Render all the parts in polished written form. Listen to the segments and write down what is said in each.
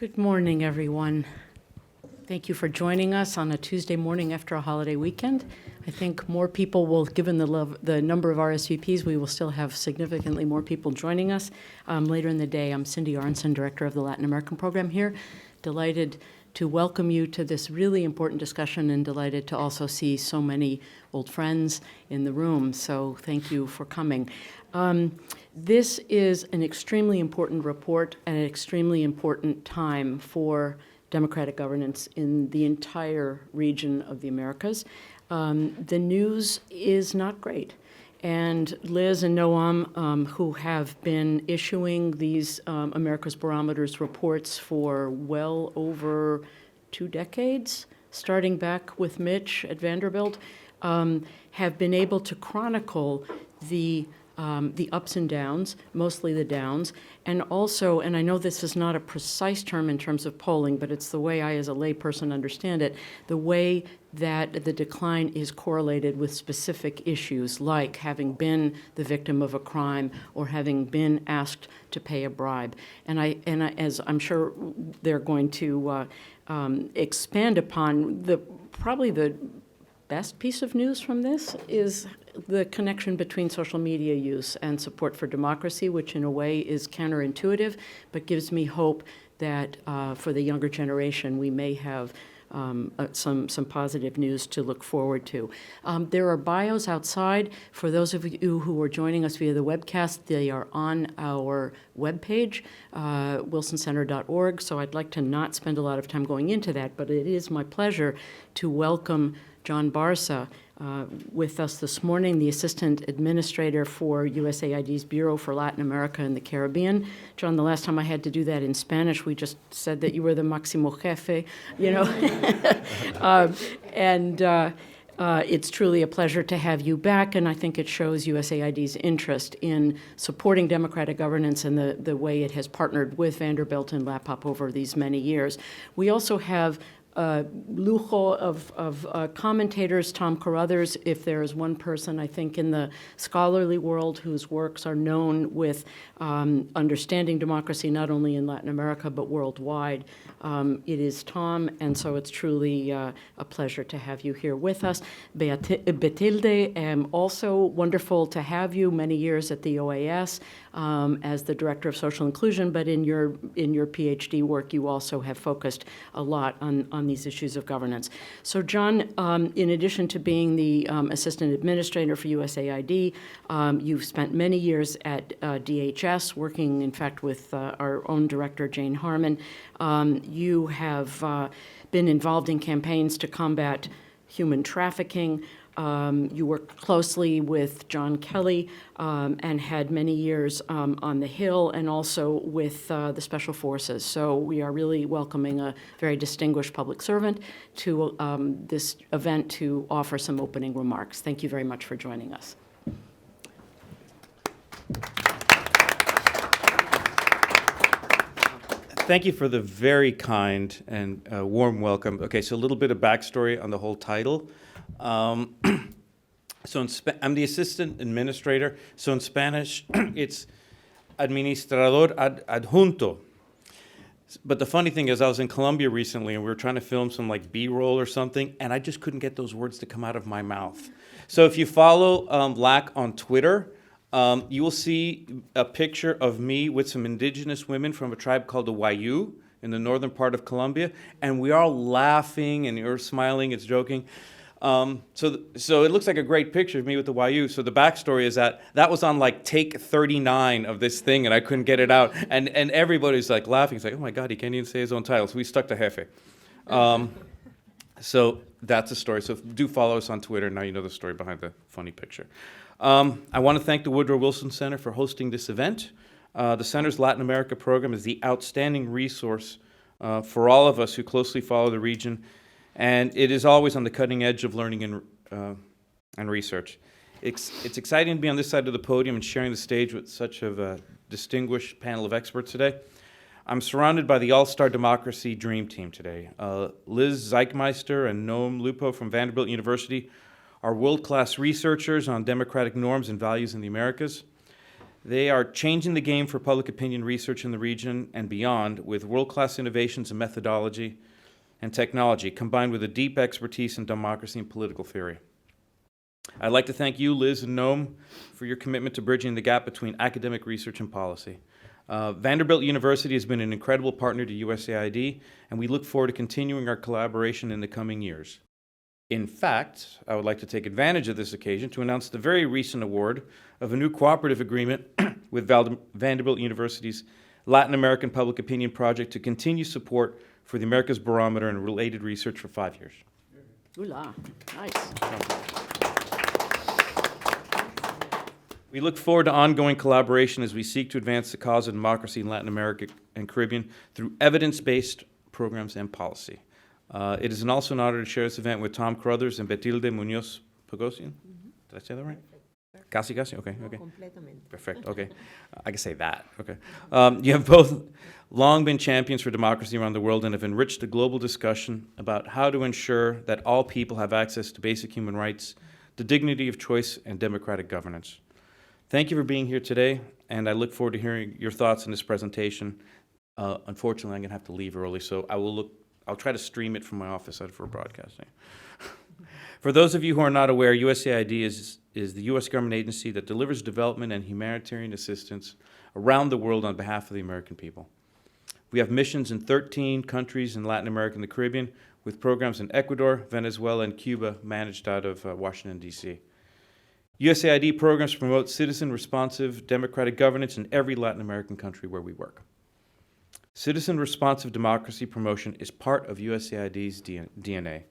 Good morning, everyone. Thank you for joining us on a Tuesday morning after a holiday weekend. I think more people will, given the number of RSVPs, we will still have significantly more people joining us. Later in the day, I'm Cindy Arnson, Director of the Latin American Program here. Delighted to welcome you to this really important discussion and delighted to also see so many old friends in the room. So thank you for coming. This is an extremely important report and an extremely important time for democratic governance in the entire region of the Americas. The news is not great. And Liz and Noam, who have been issuing these America's Barometers reports for well over 2 decades, starting back with Mitch at Vanderbilt, have been able to chronicle the ups and downs, mostly the downs, and also, and I know this is not a precise term in terms of polling, but it's the way I as a layperson understand it, the way that the decline is correlated with specific issues like having been the victim of a crime or having been asked to pay a bribe. And I as I'm sure they're going to expand upon, probably the best piece of news from this is the connection between social media use and support for democracy, which in a way is counterintuitive, but gives me hope that for the younger generation, we may have some positive news to look forward to. There are bios outside. For those of you who are joining us via the webcast, they are on our webpage, wilsoncenter.org, so I'd like to not spend a lot of time going into that, but it is my pleasure to welcome John Barsa with us this morning, the Assistant Administrator for USAID's Bureau for Latin America and the Caribbean. John, the last time I had to do that in Spanish, we just said that you were the Máximo Jefe, you know. It's truly a pleasure to have you back, and I think it shows USAID's interest in supporting democratic governance and the way it has partnered with Vanderbilt and LAPOP over these many years. We also have lujo of commentators, Tom Carruthers, if there is one person, I think, in the scholarly world whose works are known with understanding democracy not only in Latin America but worldwide. It is Tom, and so it's truly a pleasure to have you here with us. Betilde, also wonderful to have you, many years at the OAS as the Director of Social Inclusion, but in your PhD work you also have focused a lot on these issues of governance. So John, in addition to being the Assistant Administrator for USAID, you've spent many years at DHS, working in fact with our own Director, Jane Harmon. You have been involved in campaigns to combat human trafficking. You worked closely with John Kelly and had many years on the Hill and also with the Special Forces. So we are really welcoming a very distinguished public servant to this event to offer some opening remarks. Thank you very much for joining us. Thank you for the very kind and warm welcome. Okay, so a little bit of backstory on the whole title. I'm the Assistant Administrator. So in Spanish, it's Administrador Adjunto. But the funny thing is, I was in Colombia recently, and we were trying to film some like B-roll or something, and I just couldn't get those words to come out of my mouth. So if you follow LAC on Twitter, you will see a picture of me with some indigenous women from a tribe called the Wayuu in the northern part of Colombia, and we are all laughing, and you're smiling, it's joking. So it looks like a great picture of me with the Wayuu. So the backstory is that was on like take 39 of this thing, and I couldn't get it out, and everybody's like laughing. It's like, oh my God, he can't even say his own title. So we stuck to Jefe. So that's the story. So do follow us on Twitter. Now you know the story behind the funny picture. I want to thank the Woodrow Wilson Center for hosting this event. The Center's Latin America program is the outstanding resource for all of us who closely follow the region, and it is always on the cutting edge of learning and research. It's exciting to be on this side of the podium and sharing the stage with such a distinguished panel of experts today. I'm surrounded by the all-star democracy dream team today. Liz Zeichmeister and Noam Lupo from Vanderbilt University are world-class researchers on democratic norms and values in the Americas. They are changing the game for public opinion research in the region and beyond with world-class innovations in methodology and technology, combined with a deep expertise in democracy and political theory. I'd like to thank you, Liz and Noam, for your commitment to bridging the gap between academic research and policy. Vanderbilt University has been an incredible partner to USAID, and we look forward to continuing our collaboration in the coming years. In fact, I would like to take advantage of this occasion to announce the very recent award of a new cooperative agreement with Vanderbilt University's Latin American Public Opinion Project to continue support for the Americas Barometer and related research for 5 years. Ooh la, nice. We look forward to ongoing collaboration as we seek to advance the cause of democracy in Latin America and Caribbean through evidence-based programs and policy. It is also an honor to share this event with Tom Crothers and Betilde Munoz Pagosian. Did I say that right? Casi, okay. Perfect, okay. I can say that, okay. You have both long been champions for democracy around the world and have enriched the global discussion about how to ensure that all people have access to basic human rights, the dignity of choice, and democratic governance. Thank you for being here today, and I look forward to hearing your thoughts on this presentation. Unfortunately, I'm going to have to leave early, so I'll try to stream it from my office for broadcasting. For those of you who are not aware, USAID is the U.S. government agency that delivers development and humanitarian assistance around the world on behalf of the American people. We have missions in 13 countries in Latin America and the Caribbean, with programs in Ecuador, Venezuela, and Cuba managed out of Washington, D.C. USAID programs promote citizen-responsive democratic governance in every Latin American country where we work. Citizen-responsive democracy promotion is part of USAID's DNA,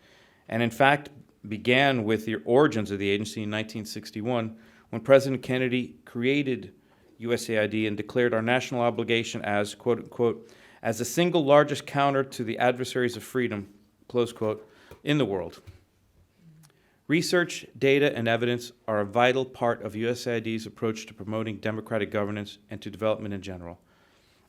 and in fact began with the origins of the agency in 1961 when President Kennedy created USAID and declared our national obligation as, quote unquote, as the single largest counter to the adversaries of freedom, close quote, in the world. Research, data, and evidence are a vital part of USAID's approach to promoting democratic governance and to development in general.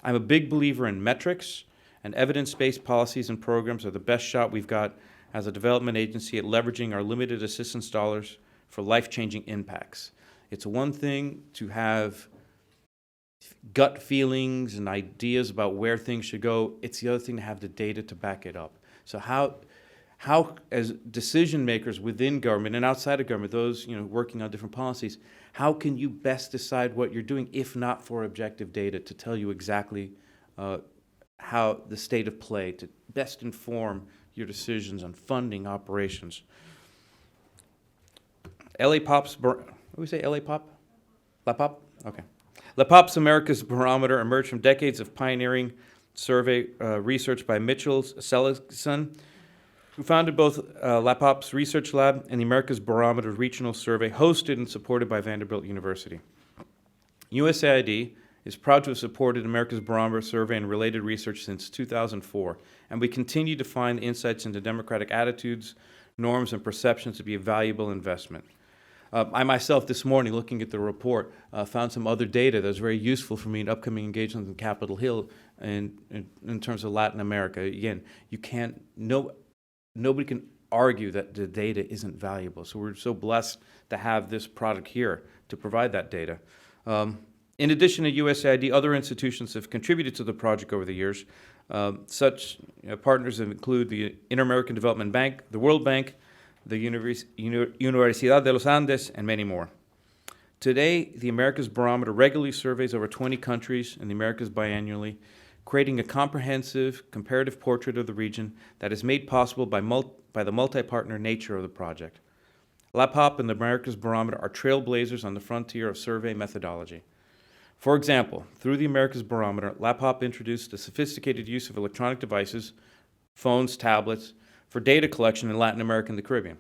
I'm a big believer in metrics, and evidence-based policies and programs are the best shot we've got as a development agency at leveraging our limited assistance dollars for life-changing impacts. It's one thing to have gut feelings and ideas about where things should go. It's the other thing to have the data to back it up. So how as decision makers within government and outside of government, those working on different policies, how can you best decide what you're doing if not for objective data to tell you exactly how the state of play, to best inform your decisions on funding operations. What do we say, LA Pop? La Pop? Okay. La Pop's America's Barometer emerged from decades of pioneering survey research by Mitchell Seligson, who founded both La Pop's Research Lab and the America's Barometer Regional Survey, hosted and supported by Vanderbilt University. USAID is proud to have supported America's Barometer Survey and related research since 2004, and we continue to find insights into democratic attitudes, norms, and perceptions to be a valuable investment. I myself, this morning, looking at the report, found some other data that was very useful for me in upcoming engagements in Capitol Hill in terms of Latin America. Again, nobody can argue that the data isn't valuable. So we're so blessed to have this product here to provide that data. In addition to USAID, other institutions have contributed to the project over the years. Such partners include the Inter-American Development Bank, the World Bank, the Universidad de los Andes, and many more. Today, the Americas Barometer regularly surveys over 20 countries in the Americas biannually, creating a comprehensive, comparative portrait of the region that is made possible by the multi-partner nature of the project. LAPOP and the Americas Barometer are trailblazers on the frontier of survey methodology. For example, through the Americas Barometer, LAPOP introduced the sophisticated use of electronic devices, phones, tablets, for data collection in Latin America and the Caribbean.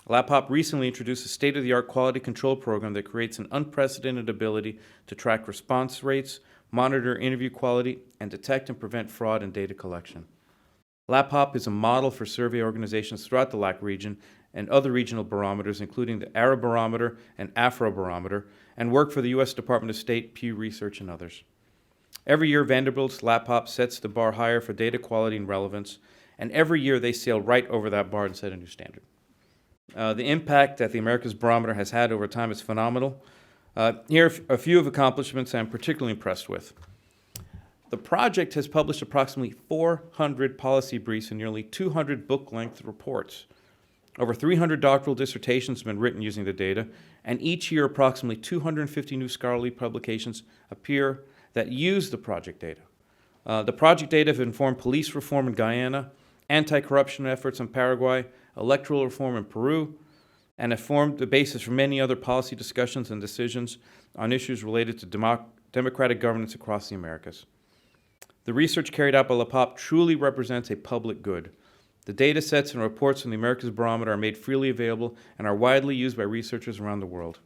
LAPOP recently introduced a state-of-the-art quality control program that creates an unprecedented ability to track response rates, monitor interview quality, and detect and prevent fraud in data collection. LAPOP is a model for survey organizations throughout the LAC region and other regional barometers, including the Arab Barometer and Afro Barometer, and work for the U.S. Department of State, Pew Research, and others. Every year, Vanderbilt's LAPOP sets the bar higher for data quality and relevance, and every year they sail right over that bar and set a new standard. The impact that the Americas Barometer has had over time is phenomenal. Here are a few of accomplishments I'm particularly impressed with. The project has published approximately 400 policy briefs and nearly 200 book-length reports. Over 300 doctoral dissertations have been written using the data, and each year approximately 250 new scholarly publications appear that use the project data. The project data have informed police reform in Guyana, anti-corruption efforts in Paraguay, electoral reform in Peru, and have formed the basis for many other policy discussions and decisions on issues related to democratic governance across the Americas. The research carried out by LAPOP truly represents a public good. The data sets and reports from the Americas Barometer are made freely available and are widely used by researchers around the world.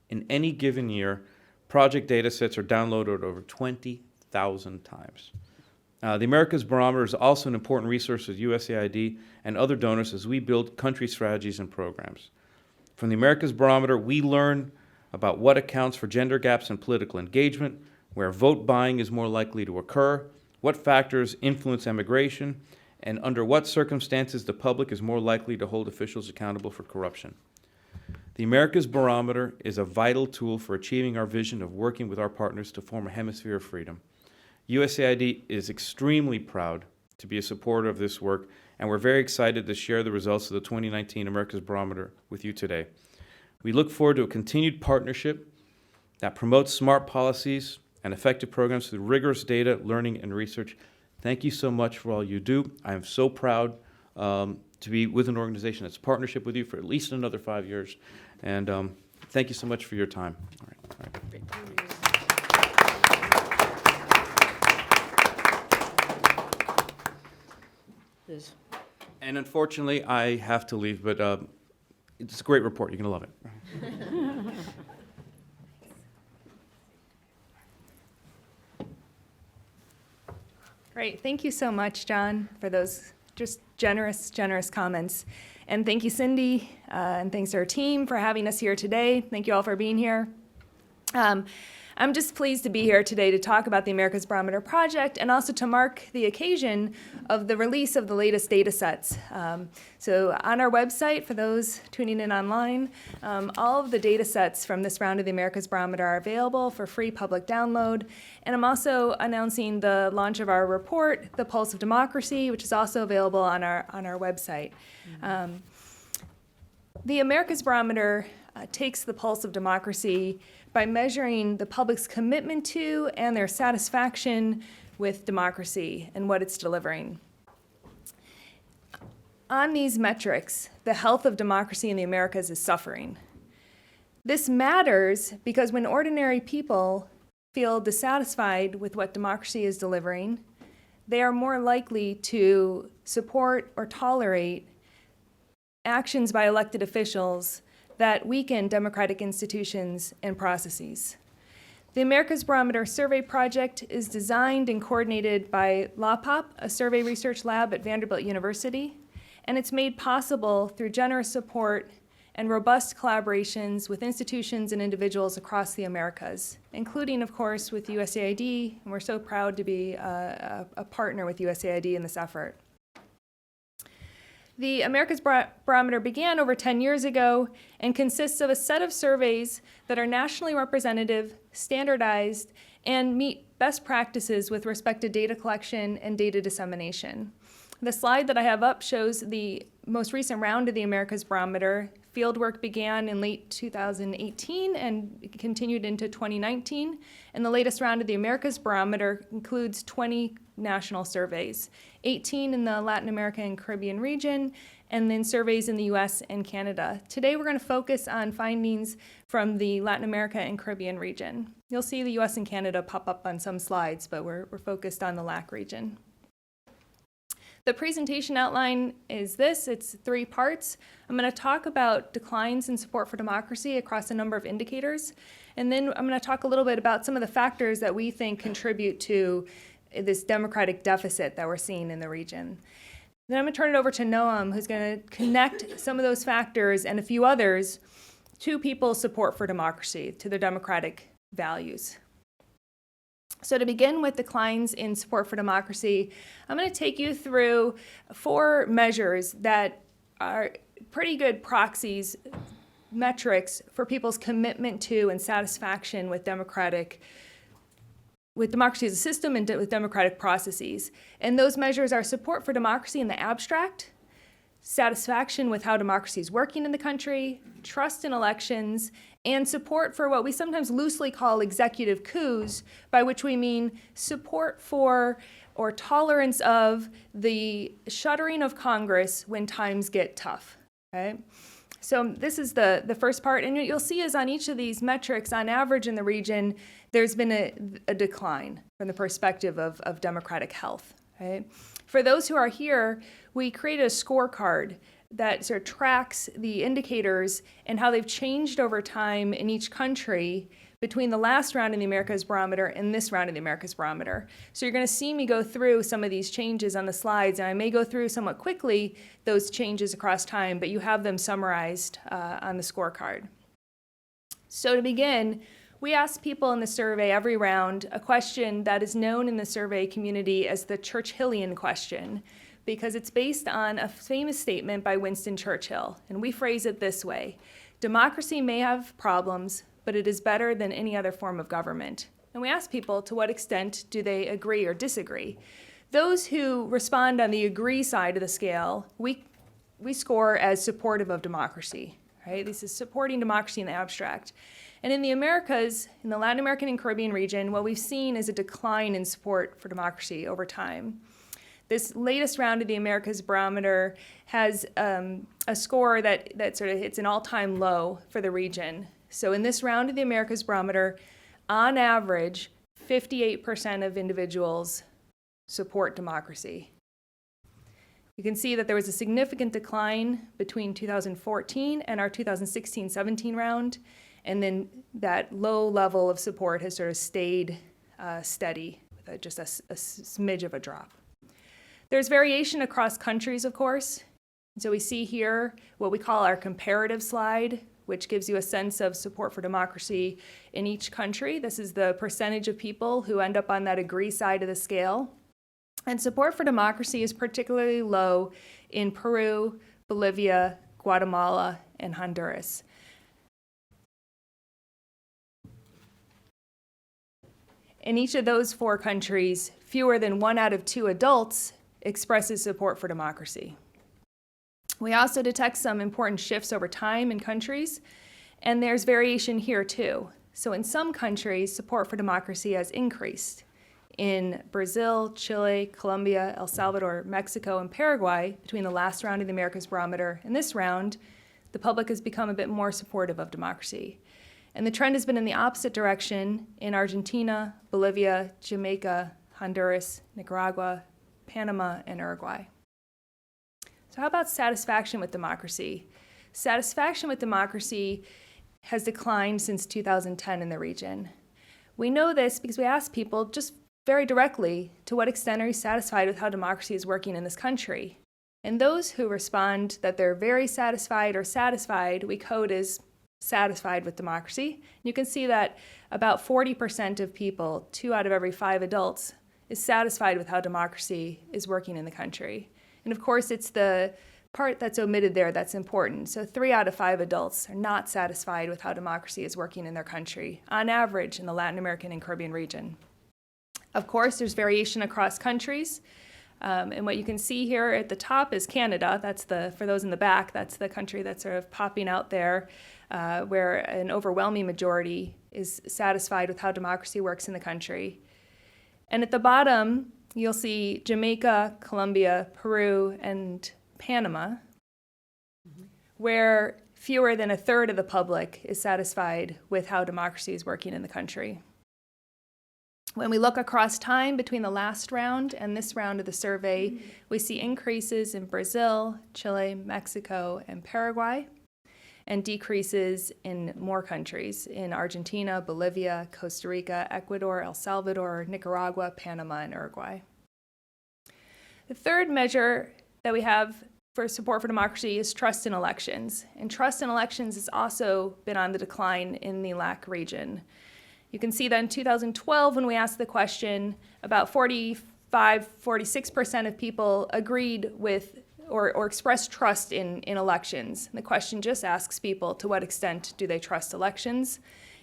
In any given year, project data sets are downloaded over 20,000 times. The Americas Barometer is also an important resource with USAID and other donors as we build country strategies and programs. From the Americas Barometer, we learn about what accounts for gender gaps in political engagement, where vote buying is more likely to occur, what factors influence emigration, and under what circumstances the public is more likely to hold officials accountable for corruption. The Americas Barometer is a vital tool for achieving our vision of working with our partners to form a hemisphere of freedom. USAID is extremely proud to be a supporter of this work, and we're very excited to share the results of the 2019 Americas Barometer with you today. We look forward to a continued partnership that promotes smart policies and effective programs through rigorous data, learning, and research. Thank you so much for all you do. I am so proud to be with an organization that's a partnership with you for at least another 5 years. And thank you so much for your time. All right. Liz. And unfortunately, I have to leave, but it's a great report. You're going to love it. Great. Thank you so much, John, for those just generous comments. And thank you, Cindy, and thanks to our team for having us here today. Thank you all for being here. I'm just pleased to be here today to talk about the Americas Barometer project and also to mark the occasion of the release of the latest data sets. So on our website, for those tuning in online, all of the data sets from this round of the Americas Barometer are available for free public download. And I'm also announcing the launch of our report, The Pulse of Democracy, which is also available on our website. The Americas Barometer takes the pulse of democracy by measuring the public's commitment to and their satisfaction with democracy and what it's delivering. On these metrics, the health of democracy in the Americas is suffering. This matters because when ordinary people feel dissatisfied with what democracy is delivering, they are more likely to support or tolerate actions by elected officials that weaken democratic institutions and processes. The Americas Barometer Survey Project is designed and coordinated by LAPOP, a survey research lab at Vanderbilt University, and it's made possible through generous support and robust collaborations with institutions and individuals across the Americas, including, of course, with USAID, and we're so proud to be a partner with USAID in this effort. The Americas Barometer began over 10 years ago and consists of a set of surveys that are nationally representative, standardized, and meet best practices with respect to data collection and data dissemination. The slide that I have up shows the most recent round of the Americas Barometer. Fieldwork began in late 2018 and continued into 2019. And the latest round of the Americas Barometer includes 20 national surveys, 18 in the Latin America and Caribbean region, and then surveys in the US and Canada. Today we're going to focus on findings from the Latin America and Caribbean region. You'll see the US and Canada pop up on some slides, but we're focused on the LAC region. The presentation outline is this. It's 3 parts. I'm going to talk about declines in support for democracy across a number of indicators. And then I'm going to talk a little bit about some of the factors that we think contribute to this democratic deficit that we're seeing in the region. Then I'm going to turn it over to Noam, who's going to connect some of those factors and a few others to people's support for democracy, to their democratic values. So to begin with declines in support for democracy, I'm going to take you through 4 measures that are pretty good proxies metrics for people's commitment to and satisfaction with democracy as a system and with democratic processes. And those measures are support for democracy in the abstract, satisfaction with how democracy is working in the country, trust in elections, and support for what we sometimes loosely call executive coups, by which we mean support for or tolerance of the shuttering of Congress when times get tough. Okay? So this is the first part, and what you'll see is on each of these metrics, on average in the region, there's been a decline from the perspective of democratic health. Right? For those who are here, we created a scorecard that sort of tracks the indicators and how they've changed over time in each country between the last round of the Americas Barometer and this round of the Americas Barometer. So you're going to see me go through some of these changes on the slides, and I may go through somewhat quickly those changes across time, but you have them summarized on the scorecard. So to begin, we asked people in the survey every round a question that is known in the survey community as the Churchillian question, because it's based on a famous statement by Winston Churchill, and we phrase it this way: democracy may have problems, but it is better than any other form of government. And we ask people to what extent do they agree or disagree. Those who respond on the agree side of the scale, we score as supportive of democracy. Right? This is supporting democracy in the abstract. And in the Americas, in the Latin American and Caribbean region, what we've seen is a decline in support for democracy over time. This latest round of the Americas Barometer has a score that sort of hits an all-time low for the region. So in this round of the Americas Barometer, on average, 58% of individuals support democracy. You can see that there was a significant decline between 2014 and our 2016-17 round, and then that low level of support has sort of stayed steady, with just a smidge of a drop. There's variation across countries, of course. So we see here what we call our comparative slide, which gives you a sense of support for democracy in each country. This is the percentage of people who end up on that agree side of the scale. And support for democracy is particularly low in Peru, Bolivia, Guatemala, and Honduras. In each of those four countries, fewer than 1 out of 2 adults expresses support for democracy. We also detect some important shifts over time in countries, and there's variation here too. So in some countries, support for democracy has increased. In Brazil, Chile, Colombia, El Salvador, Mexico, and Paraguay, between the last round of the Americas Barometer and this round, the public has become a bit more supportive of democracy. And the trend has been in the opposite direction in Argentina, Bolivia, Jamaica, Honduras, Nicaragua, Panama, and Uruguay. So how about satisfaction with democracy? Satisfaction with democracy has declined since 2010 in the region. We know this because we asked people just very directly, to what extent are you satisfied with how democracy is working in this country? And those who respond that they're very satisfied or satisfied, we code as satisfied with democracy. You can see that about 40% of people, 2 out of every 5 adults, is satisfied with how democracy is working in the country. And of course, it's the part that's omitted there that's important. So 3 out of 5 adults are not satisfied with how democracy is working in their country, on average in the Latin American and Caribbean region. Of course, there's variation across countries. And what you can see here at the top is Canada. That's for those in the back, that's the country that's sort of popping out there, where an overwhelming majority is satisfied with how democracy works in the country. And at the bottom, you'll see Jamaica, Colombia, Peru, and Panama, where fewer than 1/3 of the public is satisfied with how democracy is working in the country. When we look across time between the last round and this round of the survey, we see increases in Brazil, Chile, Mexico, and Paraguay, and decreases in more countries, in Argentina, Bolivia, Costa Rica, Ecuador, El Salvador, Nicaragua, Panama, and Uruguay. The third measure that we have for support for democracy is trust in elections. And trust in elections has also been on the decline in the LAC region. You can see that in 2012, when we asked the question, about 46% of people agreed with or express trust in elections. The question just asks people, to what extent do they trust elections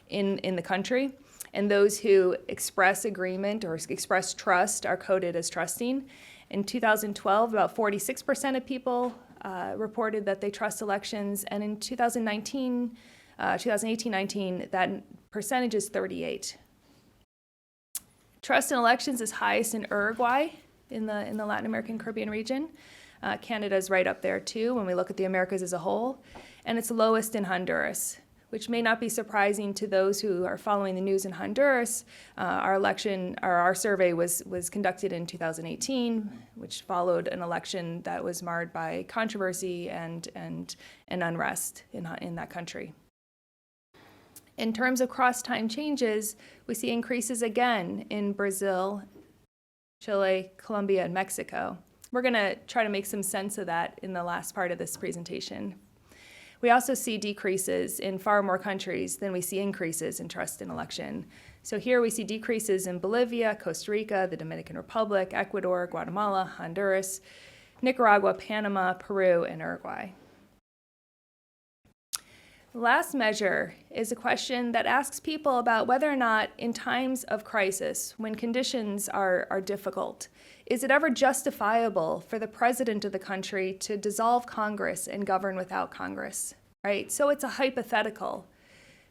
in the country? And those who express agreement or express trust are coded as trusting. In 2012, about 46% of people reported that they trust elections, and in 2018-19, that percentage is 38. Trust in elections is highest in Uruguay in the Latin American Caribbean region. Canada's right up there too when we look at the Americas as a whole, and it's lowest in Honduras, which may not be surprising to those who are following the news in Honduras. Our survey was conducted in 2018, which followed an election that was marred by controversy and unrest in that country. In terms of cross-time changes, we see increases again in Brazil, Chile, Colombia, and Mexico. We're going to try to make some sense of that in the last part of this presentation. We also see decreases in far more countries than we see increases in trust in election. So here we see decreases in Bolivia, Costa Rica, the Dominican Republic, Ecuador, Guatemala, Honduras, Nicaragua, Panama, Peru, and Uruguay. The last measure is a question that asks people about whether or not in times of crisis, when conditions are difficult, is it ever justifiable for the president of the country to dissolve Congress and govern without Congress, right? So it's a hypothetical.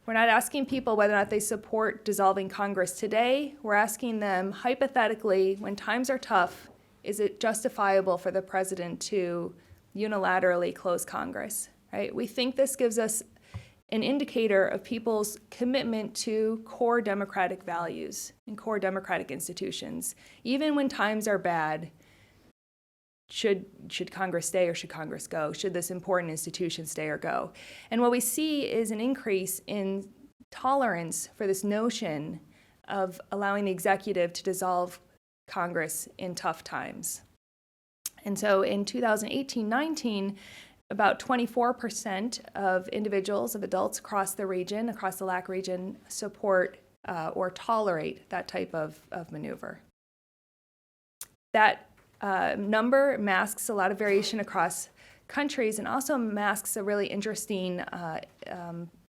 We're not asking people whether or not they support dissolving Congress today. We're asking them hypothetically, when times are tough, is it justifiable for the president to unilaterally close Congress, right? We think this gives us an indicator of people's commitment to core democratic values and core democratic institutions. Even when times are bad, should Congress stay or should Congress go? Should this important institution stay or go? And what we see is an increase in tolerance for this notion of allowing the executive to dissolve Congress in tough times. And so in 2018-19, about 24% of individuals, of adults across the region, across the LAC region, support or tolerate that type of maneuver. That number masks a lot of variation across countries and also masks a really interesting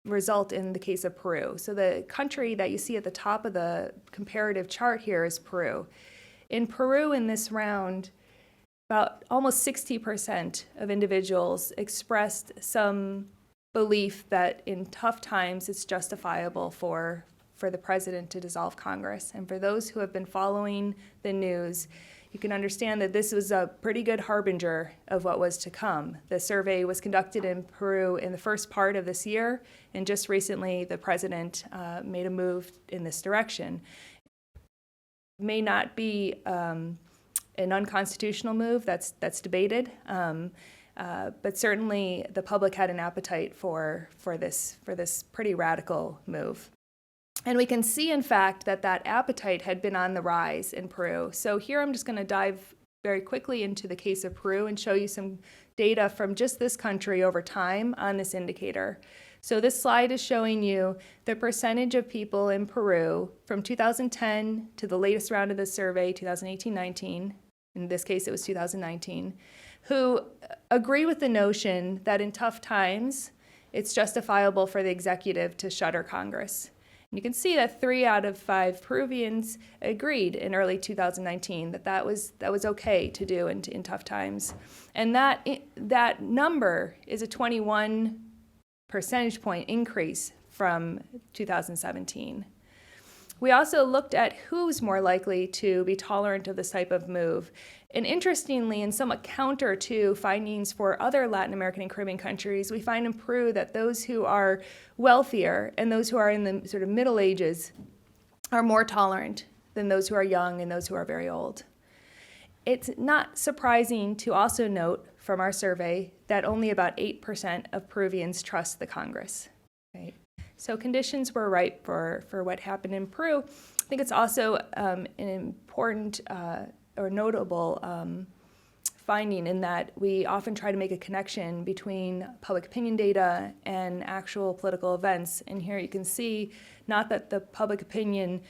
result in the case of Peru. So the country that you see at the top of the comparative chart here is Peru. In Peru, in this round, about almost 60% of individuals expressed some belief that in tough times it's justifiable for the president to dissolve Congress. And for those who have been following the news, you can understand that this was a pretty good harbinger of what was to come. The survey was conducted in Peru in the first part of this year, and just recently the president made a move in this direction. May not be an unconstitutional move, that's debated, but certainly the public had an appetite for this pretty radical move. And we can see, in fact, that appetite had been on the rise in Peru. So here I'm just going to dive very quickly into the case of Peru and show you some data from just this country over time on this indicator. So this slide is showing you the percentage of people in Peru from 2010 to the latest round of the survey, 2018-19, in this case it was 2019, who agree with the notion that in tough times it's justifiable for the executive to shutter Congress. And you can see that 3 out of 5 Peruvians agreed in early 2019 that was okay to do in tough times. And that number is a 21 percentage point increase from 2017. We also looked at who's more likely to be tolerant of this type of move. And interestingly, and somewhat counter to findings for other Latin American and Caribbean countries, we find in Peru that those who are wealthier and those who are in the sort of middle ages are more tolerant than those who are young and those who are very old. It's not surprising to also note from our survey that only about 8% of Peruvians trust the Congress. Right? So conditions were ripe for what happened in Peru. I think it's also an important or notable finding in that we often try to make a connection between public opinion data and actual political events. And here you can see not that the public opinion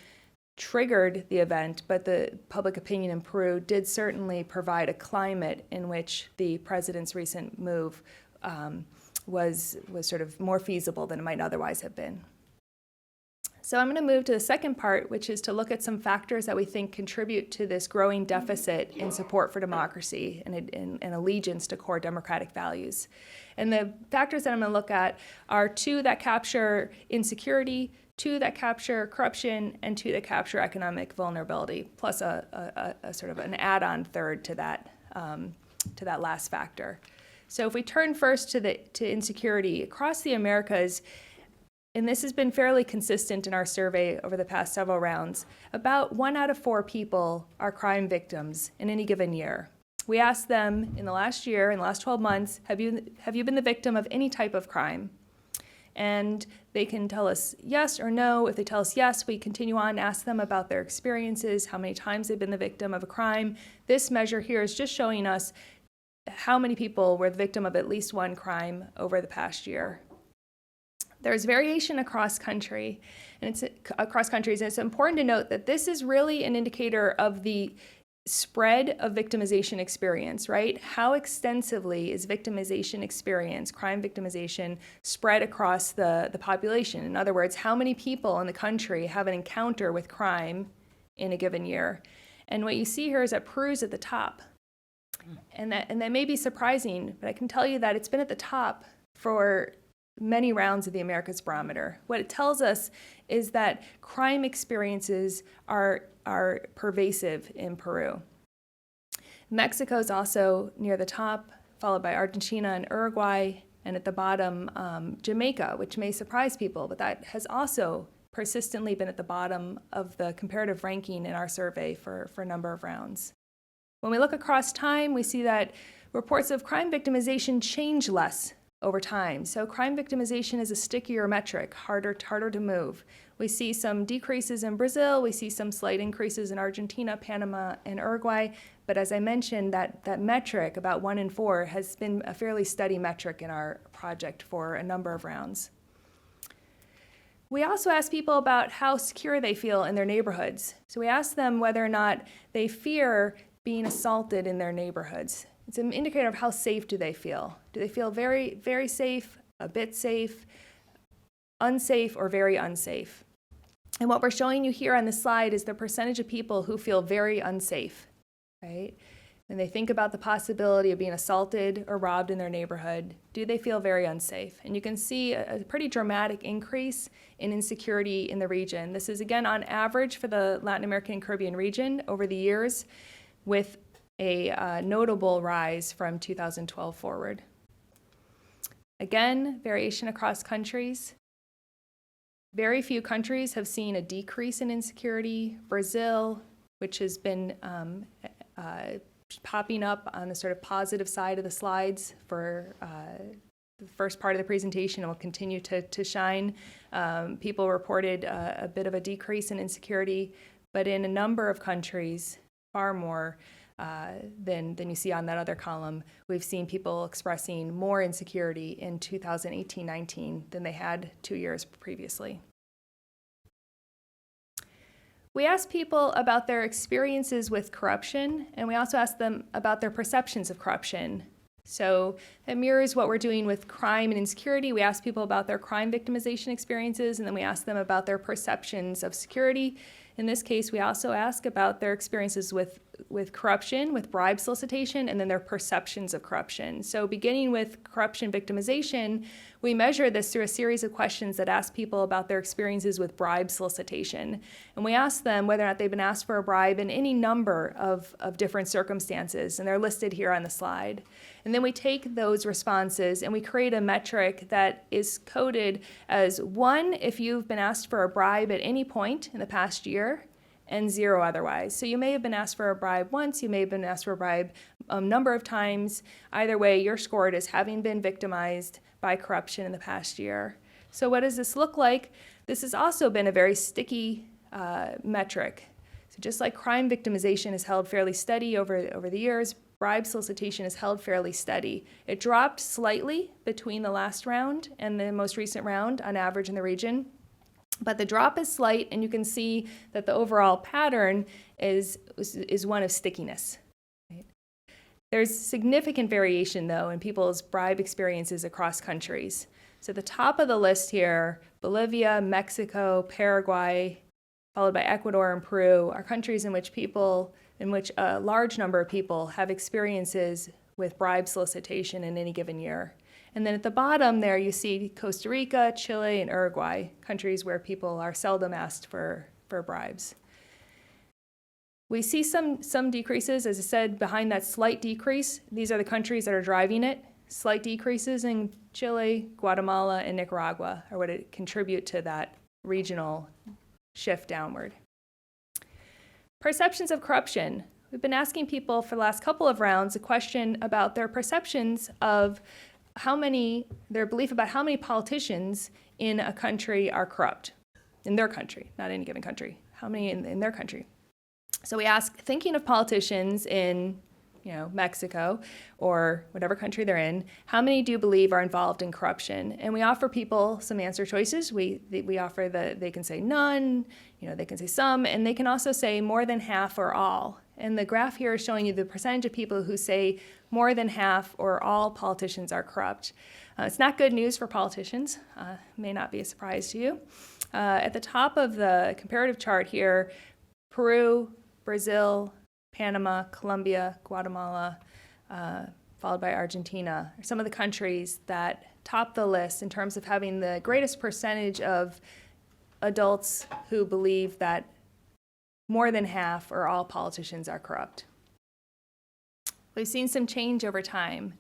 triggered the event, but the public opinion in Peru did certainly provide a climate in which the president's recent move was sort of more feasible than it might otherwise have been. So I'm going to move to the second part, which is to look at some factors that we think contribute to this growing deficit in support for democracy and allegiance to core democratic values. And the factors that I'm going to look at are 2 that capture insecurity, 2 that capture corruption, and 2 that capture economic vulnerability, plus a sort of an add-on third to that last factor. So if we turn first to insecurity across the Americas, and this has been fairly consistent in our survey over the past several rounds, about 1 out of 4 people are crime victims in any given year. We asked them in the last year, in the last 12 months, have you been the victim of any type of crime? And they can tell us yes or no. If they tell us yes, we continue on, ask them about their experiences, how many times they've been the victim of a crime. This measure here is just showing us how many people were the victim of at least one crime over the past year. There's variation across countries, and it's important to note that this is really an indicator of the spread of victimization experience, right? How extensively is victimization experience, crime victimization, spread across the population? In other words, how many people in the country have an encounter with crime in a given year? And what you see here is that Peru's at the top. And that may be surprising, but I can tell you that it's been at the top for many rounds of the AmericasBarometer. What it tells us is that crime experiences are pervasive in Peru. Mexico is also near the top, followed by Argentina and Uruguay, and at the bottom, Jamaica, which may surprise people, but that has also persistently been at the bottom of the comparative ranking in our survey for a number of rounds. When we look across time, we see that reports of crime victimization change less over time. So crime victimization is a stickier metric, harder to move. We see some decreases in Brazil, we see some slight increases in Argentina, Panama, and Uruguay, but as I mentioned, that metric, about 1 in 4, has been a fairly steady metric in our project for a number of rounds. We also ask people about how secure they feel in their neighborhoods. So we ask them whether or not they fear being assaulted in their neighborhoods. It's an indicator of how safe do they feel. Do they feel very, very safe, a bit safe, unsafe, or very unsafe? And what we're showing you here on the slide is the percentage of people who feel very unsafe, right? When they think about the possibility of being assaulted or robbed in their neighborhood, do they feel very unsafe? And you can see a pretty dramatic increase in insecurity in the region. This is, again, on average for the Latin American and Caribbean region over the years, with a notable rise from 2012 forward. Again, variation across countries. Very few countries have seen a decrease in insecurity. Brazil, which has been popping up on the sort of positive side of the slides for the first part of the presentation, and will continue to shine. People reported a bit of a decrease in insecurity, but in a number of countries, far more than you see on that other column. We've seen people expressing more insecurity in 2018-19 than they had 2 years previously. We asked people about their experiences with corruption, and we also asked them about their perceptions of corruption. So that mirrors what we're doing with crime and insecurity. We asked people about their crime victimization experiences, and then we asked them about their perceptions of security. In this case, we also ask about their experiences with corruption, with bribe solicitation, and then their perceptions of corruption. So beginning with corruption victimization, we measure this through a series of questions that ask people about their experiences with bribe solicitation. And we ask them whether or not they've been asked for a bribe in any number of different circumstances, and they're listed here on the slide. And then we take those responses and we create a metric that is coded as 1 if you've been asked for a bribe at any point in the past year, and 0 otherwise. So you may have been asked for a bribe once, you may have been asked for a bribe a number of times. Either way, you're scored as having been victimized by corruption in the past year. So what does this look like? This has also been a very sticky metric. So just like crime victimization is held fairly steady over the years, bribe solicitation is held fairly steady. It dropped slightly between the last round and the most recent round on average in the region, But the drop is slight, and you can see that the overall pattern is one of stickiness. Right? There's significant variation, though, in people's bribe experiences across countries. So the top of the list here, Bolivia, Mexico, Paraguay, followed by Ecuador and Peru, are countries in which a large number of people have experiences with bribe solicitation in any given year. And then at the bottom there, you see Costa Rica, Chile, and Uruguay, countries where people are seldom asked for bribes. We see some decreases, as I said, behind that slight decrease. These are the countries that are driving it. Slight decreases in Chile, Guatemala, and Nicaragua are what contribute to that regional shift downward. Perceptions of corruption. We've been asking people for the last couple of rounds a question about their perceptions of their belief about how many politicians in a country are corrupt. In their country, not any given country. How many in their country? So we ask, thinking of politicians in Mexico or whatever country they're in, how many do you believe are involved in corruption? And we offer people some answer choices. We offer they can say none, they can say some, and they can also say more than half or all. And the graph here is showing you the percentage of people who say more than half or all politicians are corrupt. It's not good news for politicians. May not be a surprise to you. At the top of the comparative chart here, Peru, Brazil, Panama, Colombia, Guatemala, followed by Argentina, are some of the countries that top the list in terms of having the greatest percentage of adults who believe that more than half or all politicians are corrupt. We've seen some change over time.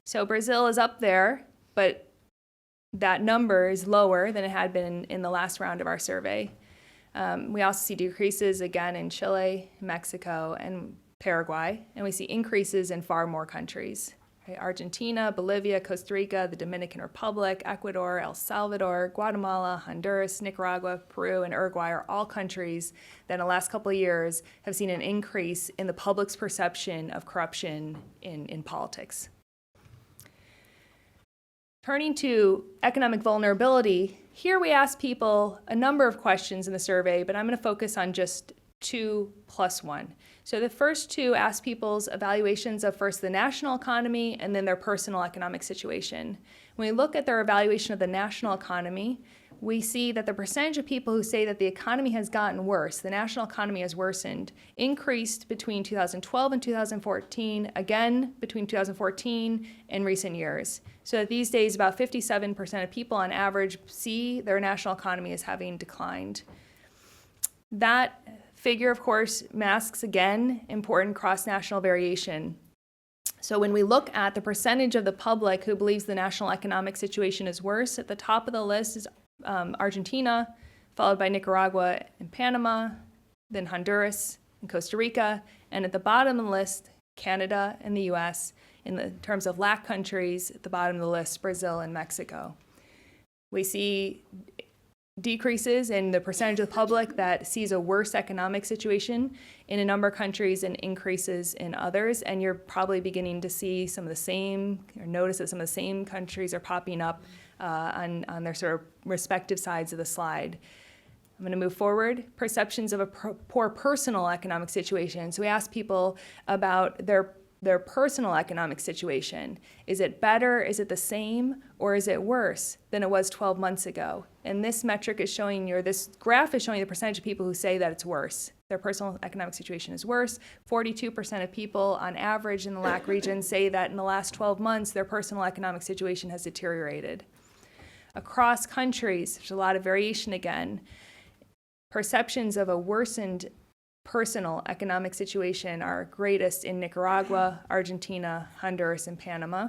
So Brazil is up there, but that number is lower than it had been in the last round of our survey. We also see decreases again in Chile, Mexico, and Paraguay, and we see increases in far more countries. Okay, Argentina, Bolivia, Costa Rica, the Dominican Republic, Ecuador, El Salvador, Guatemala, Honduras, Nicaragua, Peru, and Uruguay are all countries that in the last couple of years have seen an increase in the public's perception of corruption in politics. Turning to economic vulnerability, here we ask people a number of questions in the survey, but I'm going to focus on just 2 plus 1. So the first 2 ask people's evaluations of first the national economy and then their personal economic situation. When we look at their evaluation of the national economy, we see that the percentage of people who say that the economy has gotten worse, the national economy has worsened, increased between 2012 and 2014, again between 2014 and recent years. So that these days, about 57% of people on average see their national economy as having declined. That figure, of course, masks, again, important cross-national variation. So when we look at the percentage of the public who believes the national economic situation is worse, at the top of the list is Argentina, followed by Nicaragua and Panama, then Honduras and Costa Rica, and at the bottom of the list, Canada and the US. In the terms of LAC countries, at the bottom of the list, Brazil and Mexico. We see decreases in the percentage of the public that sees a worse economic situation in a number of countries and increases in others, and you're probably beginning to see some of the same, or notice that some of the same countries are popping up on their sort of respective sides of the slide. I'm going to move forward. Perceptions of a poor personal economic situation. So we ask people about their personal economic situation. Is it better, is it the same, or is it worse than it was 12 months ago? And this metric is showing you, or this graph is showing you the percentage of people who say that it's worse. Their personal economic situation is worse. 42% of people on average in the LAC region say that in the last 12 months their personal economic situation has deteriorated. Across countries, there's a lot of variation again. Perceptions of a worsened personal economic situation are greatest in Nicaragua, Argentina, Honduras, and Panama.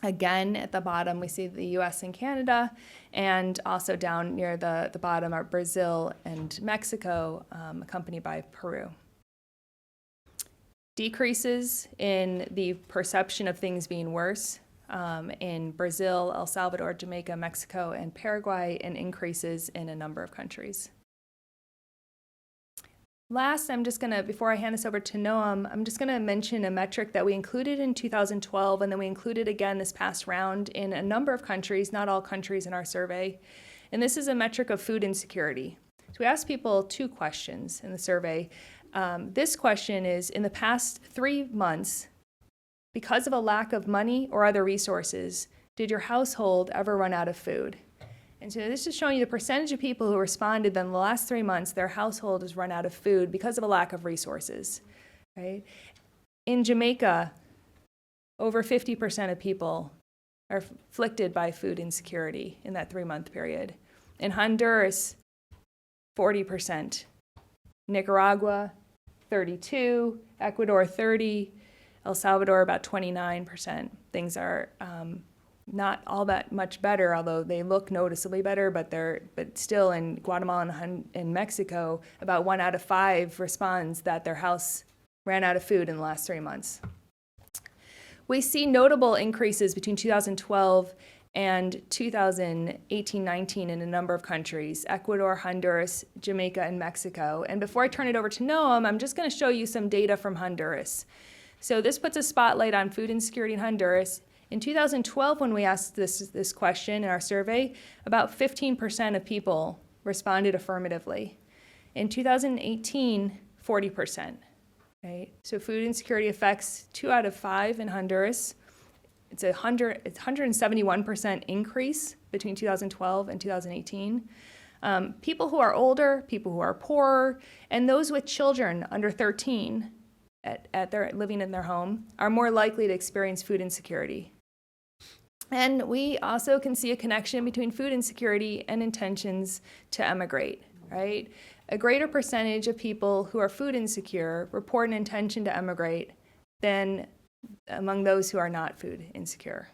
Again, at the bottom, we see the US and Canada, and also down near the bottom are Brazil and Mexico, accompanied by Peru. Decreases in the perception of things being worse in Brazil, El Salvador, Jamaica, Mexico, and Paraguay, and increases in a number of countries. Last, before I hand this over to Noam, I'm just gonna mention a metric that we included in 2012, and then we included again this past round in a number of countries, not all countries in our survey. And this is a metric of food insecurity. So we asked people 2 questions in the survey. This question is, in the past 3 months, because of a lack of money or other resources, did your household ever run out of food? And so this is showing you the percentage of people who responded that in the last 3 months their household has run out of food because of a lack of resources, right? In Jamaica, over 50% of people are afflicted by food insecurity in that 3-month period. In Honduras, 40%. Nicaragua, 32%. Ecuador, 30%. El Salvador, about 29%. Things are not all that much better, although they look noticeably better, but still in Guatemala and Mexico, about 1 out of 5 responds that their house ran out of food in the last 3 months. We see notable increases between 2012 and 2018-19 in a number of countries: Ecuador, Honduras, Jamaica, and Mexico. And before I turn it over to Noam, I'm just going to show you some data from Honduras. So this puts a spotlight on food insecurity in Honduras. In 2012, when we asked this question in our survey, about 15% of people responded affirmatively. In 2018, 40%. Right? So food insecurity affects 2 out of 5 in Honduras. It's 171% increase between 2012 and 2018. People who are older, people who are poorer, and those with children under 13 living in their home are more likely to experience food insecurity. And we also can see a connection between food insecurity and intentions to emigrate, right? A greater percentage of people who are food insecure report an intention to emigrate than among those who are not food insecure.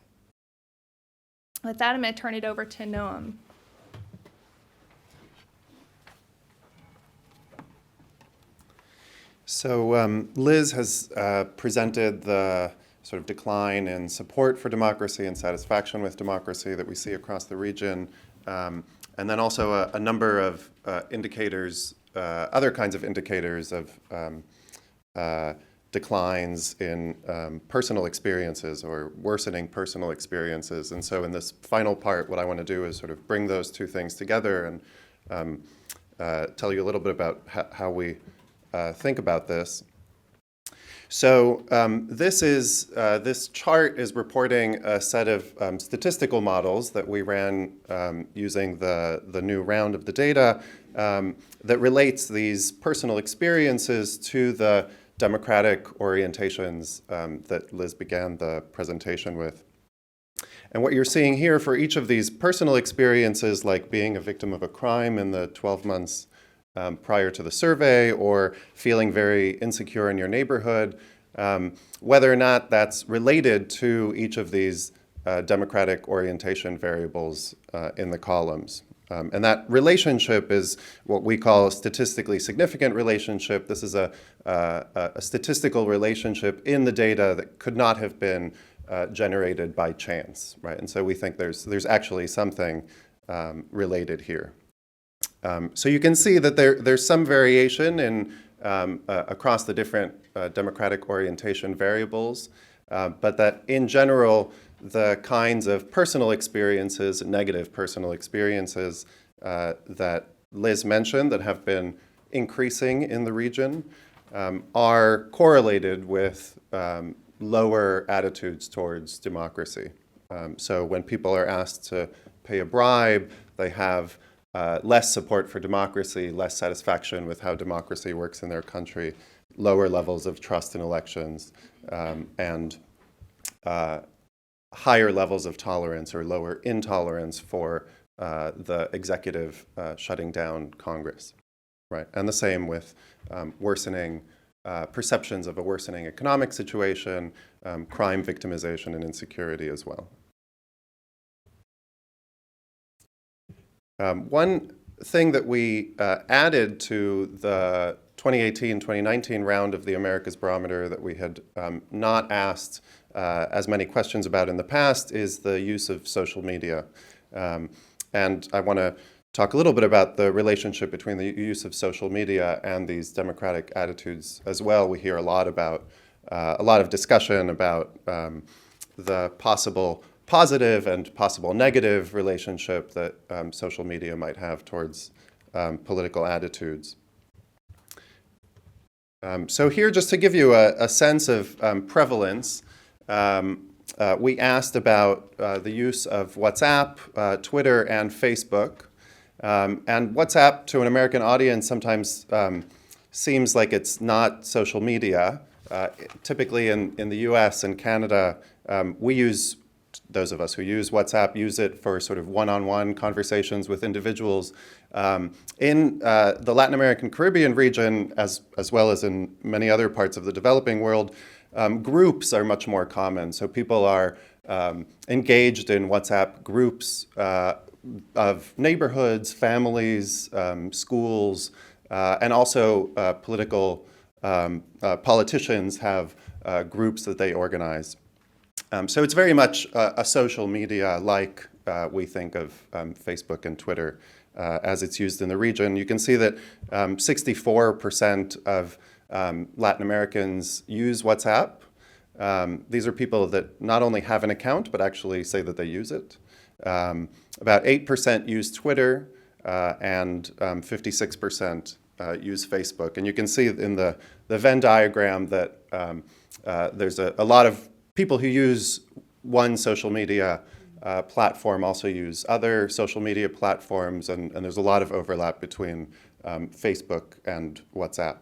With that, I'm going to turn it over to Noam. So Liz has presented the sort of decline in support for democracy and satisfaction with democracy that we see across the region, and then also a number of indicators, other kinds of indicators of declines in personal experiences or worsening personal experiences. And so in this final part, what I want to do is sort of bring those 2 things together and tell you a little bit about how we think about this. So this chart is reporting a set of statistical models that we ran using the new round of the data that relates these personal experiences to the democratic orientations that Liz began the presentation with. And what you're seeing here for each of these personal experiences, like being a victim of a crime in the 12 months prior to the survey, or feeling very insecure in your neighborhood, whether or not that's related to each of these democratic orientation variables in the columns. And that relationship is what we call a statistically significant relationship. This is a statistical relationship in the data that could not have been generated by chance, right? And so we think there's actually something related here. So you can see that there's some variation in across the different democratic orientation variables, but that in general, the kinds of personal experiences, negative personal experiences that Liz mentioned that have been increasing in the region are correlated with lower attitudes towards democracy. So when people are asked to pay a bribe, they have less support for democracy, less satisfaction with how democracy works in their country, lower levels of trust in elections, and higher levels of tolerance or lower intolerance for the executive shutting down Congress, right? And the same with worsening perceptions of a worsening economic situation, crime victimization, and insecurity as well. One thing that we added to the 2018-2019 round of the Americas Barometer that we had not asked as many questions about in the past is the use of social media. And I want to talk a little bit about the relationship between the use of social media and these democratic attitudes as well. We hear a lot of discussion about the possible positive and possible negative relationship that social media might have towards political attitudes. So here, just to give you a sense of prevalence, we asked about the use of WhatsApp, Twitter, and Facebook. And WhatsApp, to an American audience, sometimes seems like it's not social media. Typically in the US and Canada, those of us who use WhatsApp use it for sort of one-on-one conversations with individuals. In the Latin American Caribbean region, as well as in many other parts of the developing world, groups are much more common. So people are engaged in WhatsApp groups of neighborhoods, families, schools, and also politicians have groups that they organize. So it's very much a social media like we think of Facebook and Twitter as it's used in the region. You can see that 64% of Latin Americans use WhatsApp. These are people that not only have an account, but actually say that they use it. About 8% use Twitter, and 56% use Facebook. And you can see in the Venn diagram that there's a lot of people who use one social media platform also use other social media platforms, and there's a lot of overlap between Facebook and WhatsApp.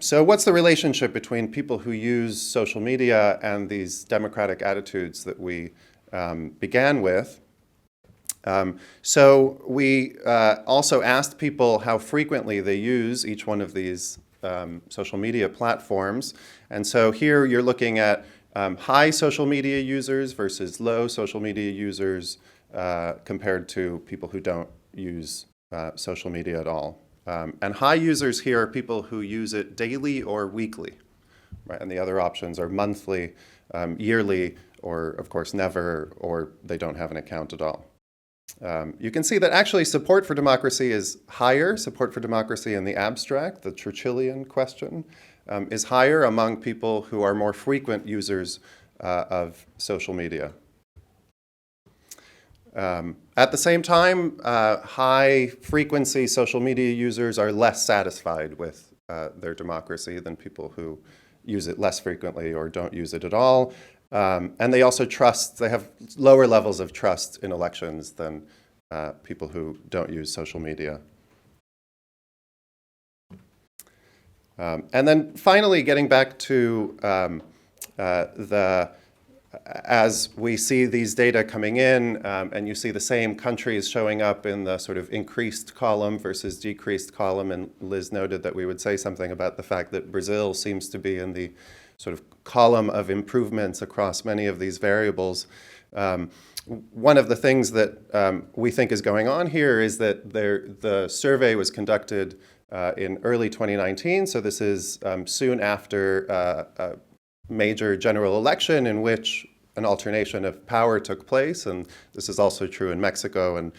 So what's the relationship between people who use social media and these democratic attitudes that we began with? So we also asked people how frequently they use each one of these social media platforms. And so here you're looking at high social media users versus low social media users compared to people who don't use social media at all. And high users here are people who use it daily or weekly, right? And the other options are monthly, yearly, or of course never, or they don't have an account at all. You can see that actually support for democracy is higher. Support for democracy in the abstract, the Churchillian question, is higher among people who are more frequent users of social media. At the same time, high-frequency social media users are less satisfied with their democracy than people who use it less frequently or don't use it at all. And they also they have lower levels of trust in elections than people who don't use social media. And then finally, getting back to as we see these data coming in, and you see the same countries showing up in the sort of increased column versus decreased column, and Liz noted that we would say something about the fact that Brazil seems to be in the sort of column of improvements across many of these variables. One of the things that we think is going on here is that the survey was conducted in early 2019, so this is soon after a major general election in which an alternation of power took place, and this is also true in Mexico and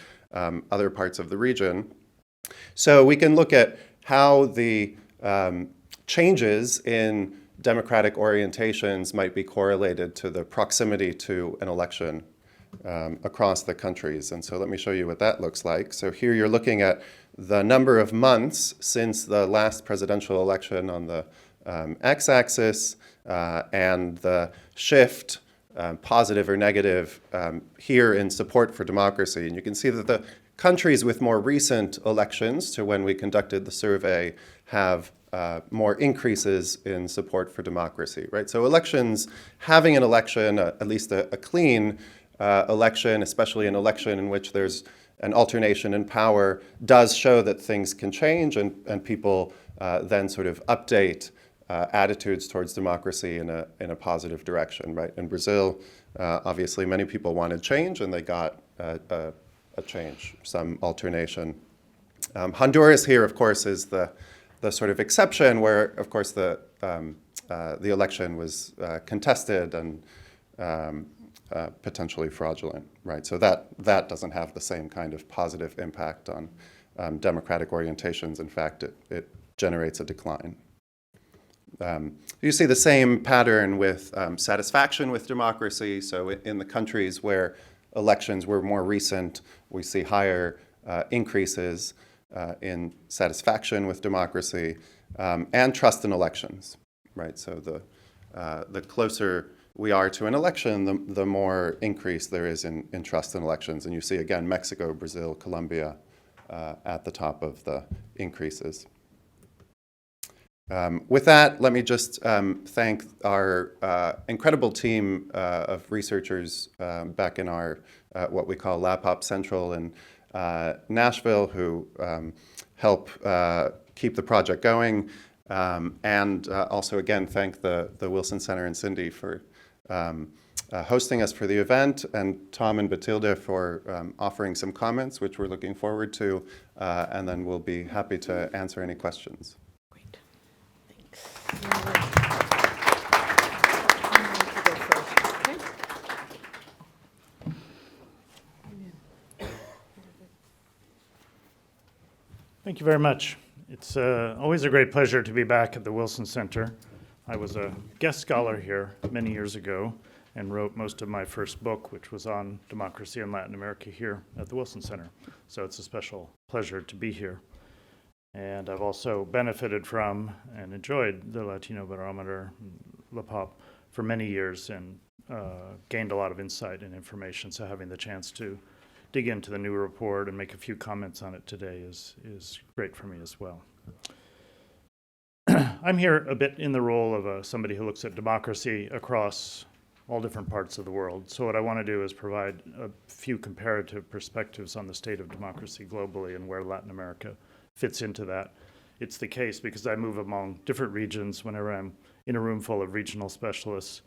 other parts of the region. So we can look at how the changes in democratic orientations might be correlated to the proximity to an election across the countries. And so let me show you what that looks like. So here you're looking at the number of months since the last presidential election on the x-axis, and the shift, positive or negative, here in support for democracy. And you can see that the countries with more recent elections to when we conducted the survey have more increases in support for democracy, right? So elections, having an election, at least a clean election, especially an election in which there's an alternation in power, does show that things can change, and people then sort of update attitudes towards democracy in a positive direction, right? In Brazil, obviously many people wanted change, and they got a change, some alternation. Honduras here, of course, is the sort of exception where, of course, the election was contested and potentially fraudulent, right? So that doesn't have the same kind of positive impact on democratic orientations. In fact, it generates a decline. You see the same pattern with satisfaction with democracy. So in the countries where elections were more recent, we see higher increases in satisfaction with democracy and trust in elections, right? So the closer we are to an election, the more increase there is in trust in elections. And you see, again, Mexico, Brazil, Colombia at the top of the increases. With that, let me just thank our incredible team of researchers back in our what we call Lab Hop Central in Nashville, who help keep the project going, and also again thank the Wilson Center and Cindy for hosting us for the event, and Tom and Batilda for offering some comments, which we're looking forward to, and then we'll be happy to answer any questions. Great. Thanks. Thank you very much. It's always a great pleasure to be back at the Wilson Center. I was a guest scholar here many years ago and wrote most of my first book, which was on democracy in Latin America, here at the Wilson Center. So it's a special pleasure to be here. And I've also benefited from and enjoyed the Latino Barometer, LAPOP, for many years and gained a lot of insight and information. So having the chance to dig into the new report and make a few comments on it today is great for me as well. I'm here a bit in the role of somebody who looks at democracy across all different parts of the world. So what I want to do is provide a few comparative perspectives on the state of democracy globally and where Latin America fits into that. It's the case because I move among different regions whenever I'm in a room full of regional specialists.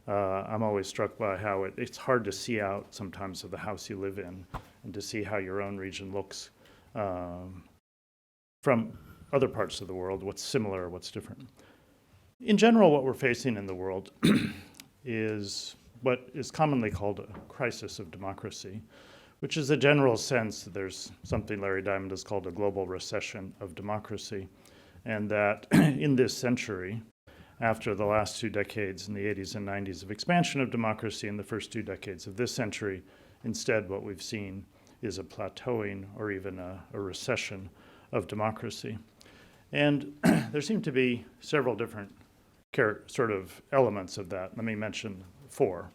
I'm always struck by how it's hard to see out sometimes of the house you live in and to see how your own region looks from other parts of the world, what's similar, what's different. In general, what we're facing in the world is what is commonly called a crisis of democracy, which is a general sense that there's something Larry Diamond has called a global recession of democracy, and that in this century, after the last 2 decades in the 80s and 90s of expansion of democracy in the first 2 decades of this century, instead what we've seen is a plateauing or even a recession of democracy. And there seem to be several different sort of elements of that. Let me mention 4.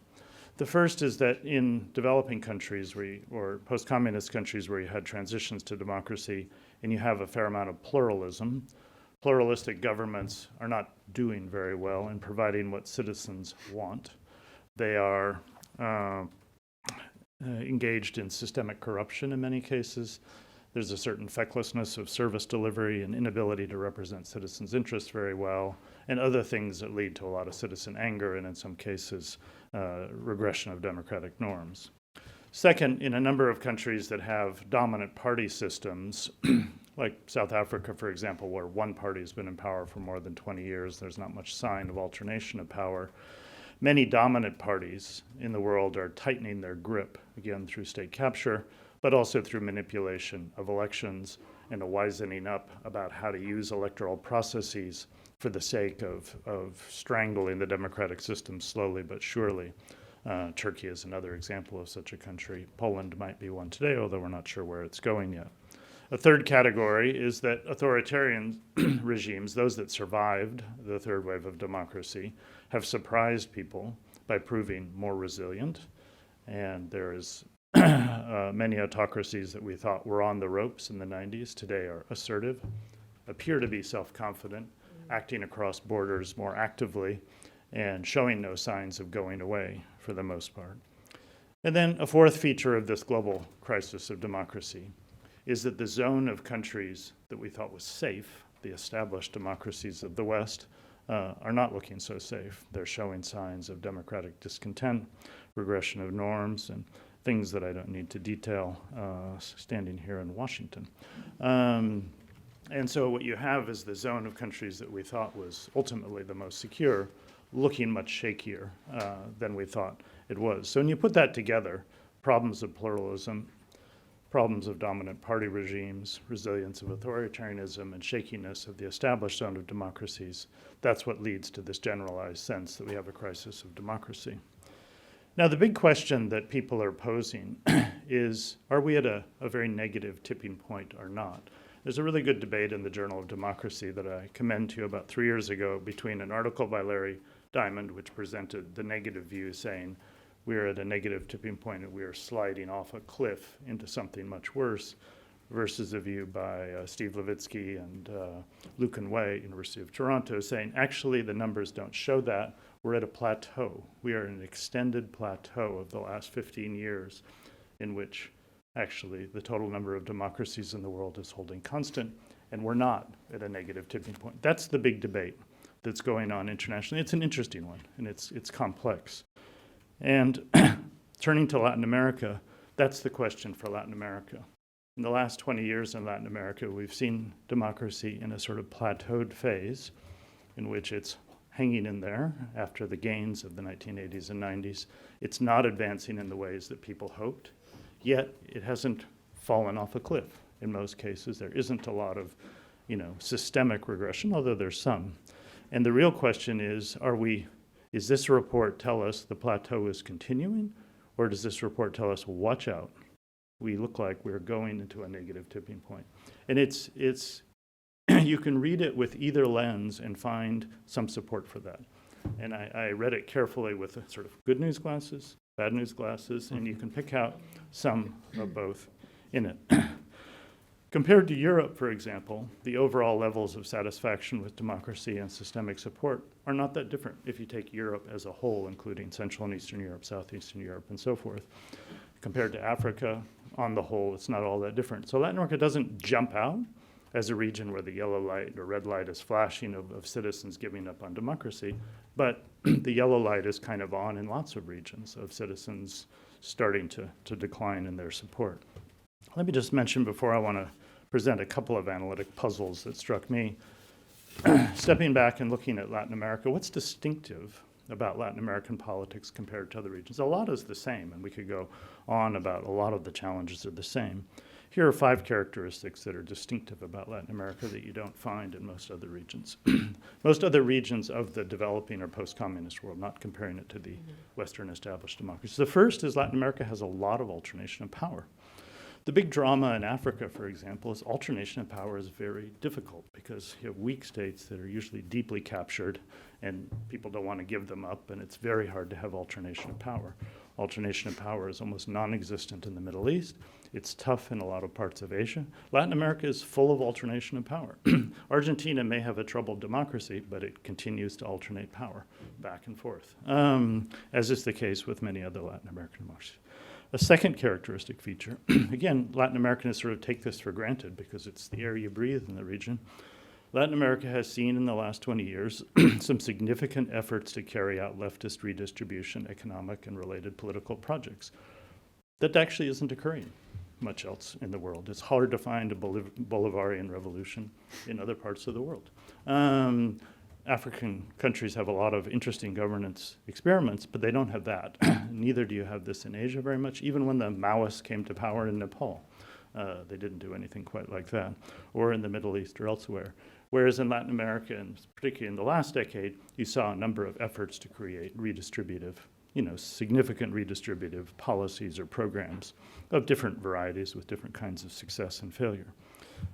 The first is that in developing countries or post-communist countries where you had transitions to democracy and you have a fair amount of pluralism, pluralistic governments are not doing very well in providing what citizens want. They are engaged in systemic corruption in many cases. There's a certain fecklessness of service delivery and inability to represent citizens' interests very well, and other things that lead to a lot of citizen anger and in some cases regression of democratic norms. Second, in a number of countries that have dominant party systems, like South Africa, for example, where one party has been in power for more than 20 years, there's not much sign of alternation of power. Many dominant parties in the world are tightening their grip, again, through state capture, but also through manipulation of elections and a wisening up about how to use electoral processes for the sake of strangling the democratic system slowly but surely. Turkey is another example of such a country. Poland might be one today, although we're not sure where it's going yet. A third category is that authoritarian regimes, those that survived the third wave of democracy, have surprised people by proving more resilient. And there is many autocracies that we thought were on the ropes in the 90s today are assertive, appear to be self-confident, acting across borders more actively, and showing no signs of going away for the most part. And then a fourth feature of this global crisis of democracy is that the zone of countries that we thought was safe, the established democracies of the West, are not looking so safe. They're showing signs of democratic discontent, regression of norms, and things that I don't need to detail standing here in Washington. And so what you have is the zone of countries that we thought was ultimately the most secure, looking much shakier than we thought it was. So when you put that together, problems of pluralism, problems of dominant party regimes, resilience of authoritarianism, and shakiness of the established zone of democracies. That's what leads to this generalized sense that we have a crisis of democracy. Now, the big question that people are posing is, are we at a very negative tipping point or not? There's a really good debate in the Journal of Democracy that I commend to you about 3 years ago between an article by Larry Diamond, which presented the negative view, saying we're at a negative tipping point and we are sliding off a cliff into something much worse, versus a view by Steve Levitsky and Lucan Wei, University of Toronto, saying actually the numbers don't show that. We're at a plateau. We are in an extended plateau of the last 15 years in which actually the total number of democracies in the world is holding constant, and we're not at a negative tipping point. That's the big debate that's going on internationally. It's an interesting one, and it's complex. And turning to Latin America, that's the question for Latin America. In the last 20 years in Latin America, we've seen democracy in a sort of plateaued phase in which it's hanging in there after the gains of the 1980s and 90s. It's not advancing in the ways that people hoped, yet it hasn't fallen off a cliff. In most cases, there isn't a lot of, systemic regression, although there's some. And the real question is, is this report tell us the plateau is continuing, or does this report tell us, watch out, we look like we're going into a negative tipping point? And it's you can read it with either lens and find some support for that. And I read it carefully with sort of good news glasses, bad news glasses, and you can pick out some of both in it. Compared to Europe, for example, the overall levels of satisfaction with democracy and systemic support are not that different if you take Europe as a whole, including Central and Eastern Europe, Southeastern Europe, and so forth. Compared to Africa, on the whole, it's not all that different. So Latin America doesn't jump out as a region where the yellow light or red light is flashing of citizens giving up on democracy, but the yellow light is kind of on in lots of regions of citizens starting to decline in their support. Let me just mention before I want to present a couple of analytic puzzles that struck me. Stepping back and looking at Latin America, what's distinctive about Latin American politics compared to other regions? A lot is the same, and we could go on about a lot of the challenges are the same. Here are 5 characteristics that are distinctive about Latin America that you don't find in most other regions. Most other regions of the developing or post-communist world, not comparing it to the Western established democracies. The first is Latin America has a lot of alternation of power. The big drama in Africa, for example, is alternation of power is very difficult because you have weak states that are usually deeply captured and people don't want to give them up, and it's very hard to have alternation of power. Alternation of power is almost non-existent in the Middle East. It's tough in a lot of parts of Asia. Latin America is full of alternation of power. Argentina may have a troubled democracy, but it continues to alternate power back and forth, as is the case with many other Latin American democracies. A second characteristic feature, again, Latin Americans sort of take this for granted because it's the air you breathe in the region. Latin America has seen in the last 20 years some significant efforts to carry out leftist redistribution, economic and related political projects. That actually isn't occurring much else in the world. It's hard to find a Bolivarian revolution in other parts of the world. African countries have a lot of interesting governance experiments, but they don't have that. Neither do you have this in Asia very much. Even when the Maoists came to power in Nepal, they didn't do anything quite like that, or in the Middle East or elsewhere. Whereas in Latin America, and particularly in the last decade, you saw a number of efforts to create redistributive, significant redistributive policies or programs of different varieties with different kinds of success and failure.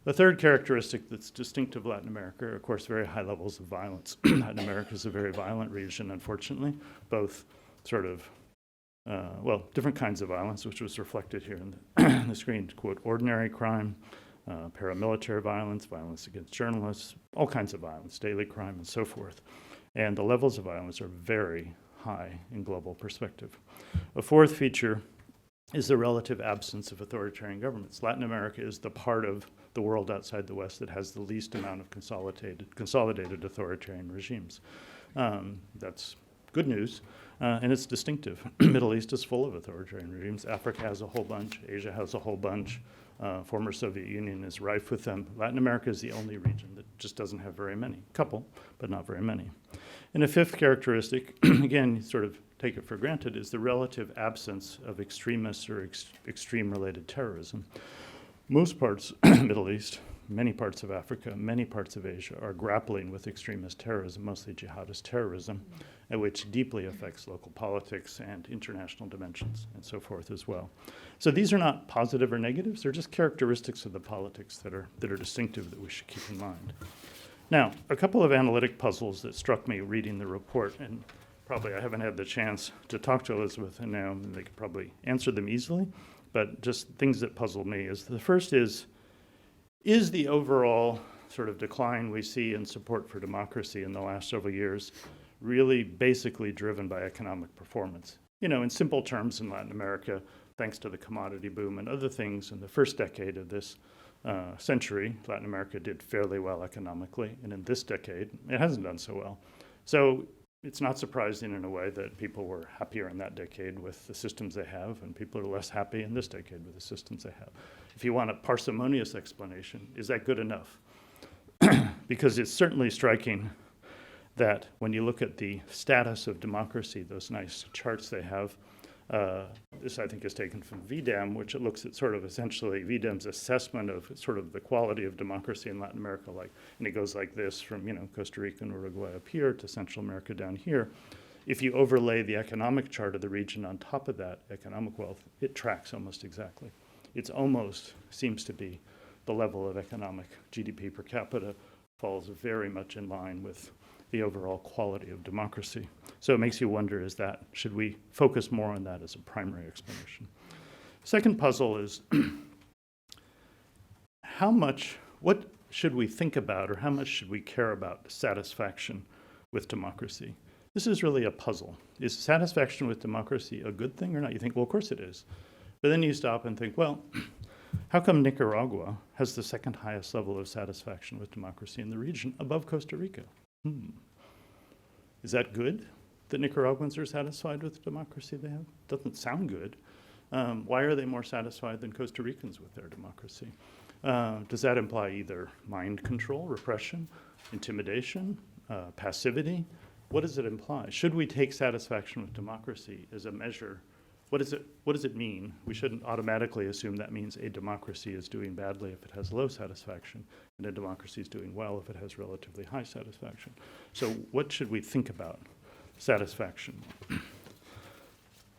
The third characteristic that's distinctive of Latin America are, of course, very high levels of violence. Latin America is a very violent region, unfortunately, both sort of, different kinds of violence, which was reflected here in the screen, quote, ordinary crime, paramilitary violence, violence against journalists, all kinds of violence, daily crime, and so forth. And the levels of violence are very high in global perspective. A fourth feature is the relative absence of authoritarian governments. Latin America is the part of the world outside the West that has the least amount of consolidated authoritarian regimes. That's good news, and it's distinctive. Middle East is full of authoritarian regimes. Africa has a whole bunch. Asia has a whole bunch. Former Soviet Union is rife with them. Latin America is the only region that just doesn't have very many. Couple, but not very many. And a fifth characteristic, again, you sort of take it for granted, is the relative absence of extremists or extreme-related terrorism. Most parts, Middle East, many parts of Africa, many parts of Asia are grappling with extremist terrorism, mostly jihadist terrorism, which deeply affects local politics and international dimensions and so forth as well. So these are not positive or negatives, they're just characteristics of the politics that are distinctive that we should keep in mind. Now, a couple of analytic puzzles that struck me reading the report, and probably I haven't had the chance to talk to Elizabeth and Naomi, and they could probably answer them easily, but just things that puzzled me is the first is the overall sort of decline we see in support for democracy in the last several years really basically driven by economic performance? You know, in simple terms, in Latin America, thanks to the commodity boom and other things in the first decade of this century, Latin America did fairly well economically, and in this decade, it hasn't done so well. So it's not surprising in a way that people were happier in that decade with the systems they have, and people are less happy in this decade with the systems they have. If you want a parsimonious explanation, is that good enough? Because it's certainly striking that when you look at the status of democracy, those nice charts they have, this I think is taken from VDAM, which it looks at sort of essentially VDAM's assessment of sort of the quality of democracy in Latin America, and it goes like this from, Costa Rica and Uruguay up here to Central America down here. If you overlay the economic chart of the region on top of that economic wealth, it tracks almost exactly. It's almost seems to be the level of economic GDP per capita falls very much in line with the overall quality of democracy. So it makes you wonder, should we focus more on that as a primary explanation? Second puzzle is what should we think about, or how much should we care about satisfaction with democracy? This is really a puzzle. Is satisfaction with democracy a good thing or not? You think, well, of course it is. But then you stop and think, well, how come Nicaragua has the second highest level of satisfaction with democracy in the region, above Costa Rica? Is that good that Nicaraguans are satisfied with the democracy they have? Doesn't sound good. Why are they more satisfied than Costa Ricans with their democracy? Does that imply either mind control, repression, intimidation, passivity? What does it imply? Should we take satisfaction with democracy as a measure? What does it mean? We shouldn't automatically assume that means a democracy is doing badly if it has low satisfaction, and a democracy is doing well if it has relatively high satisfaction. So what should we think about satisfaction?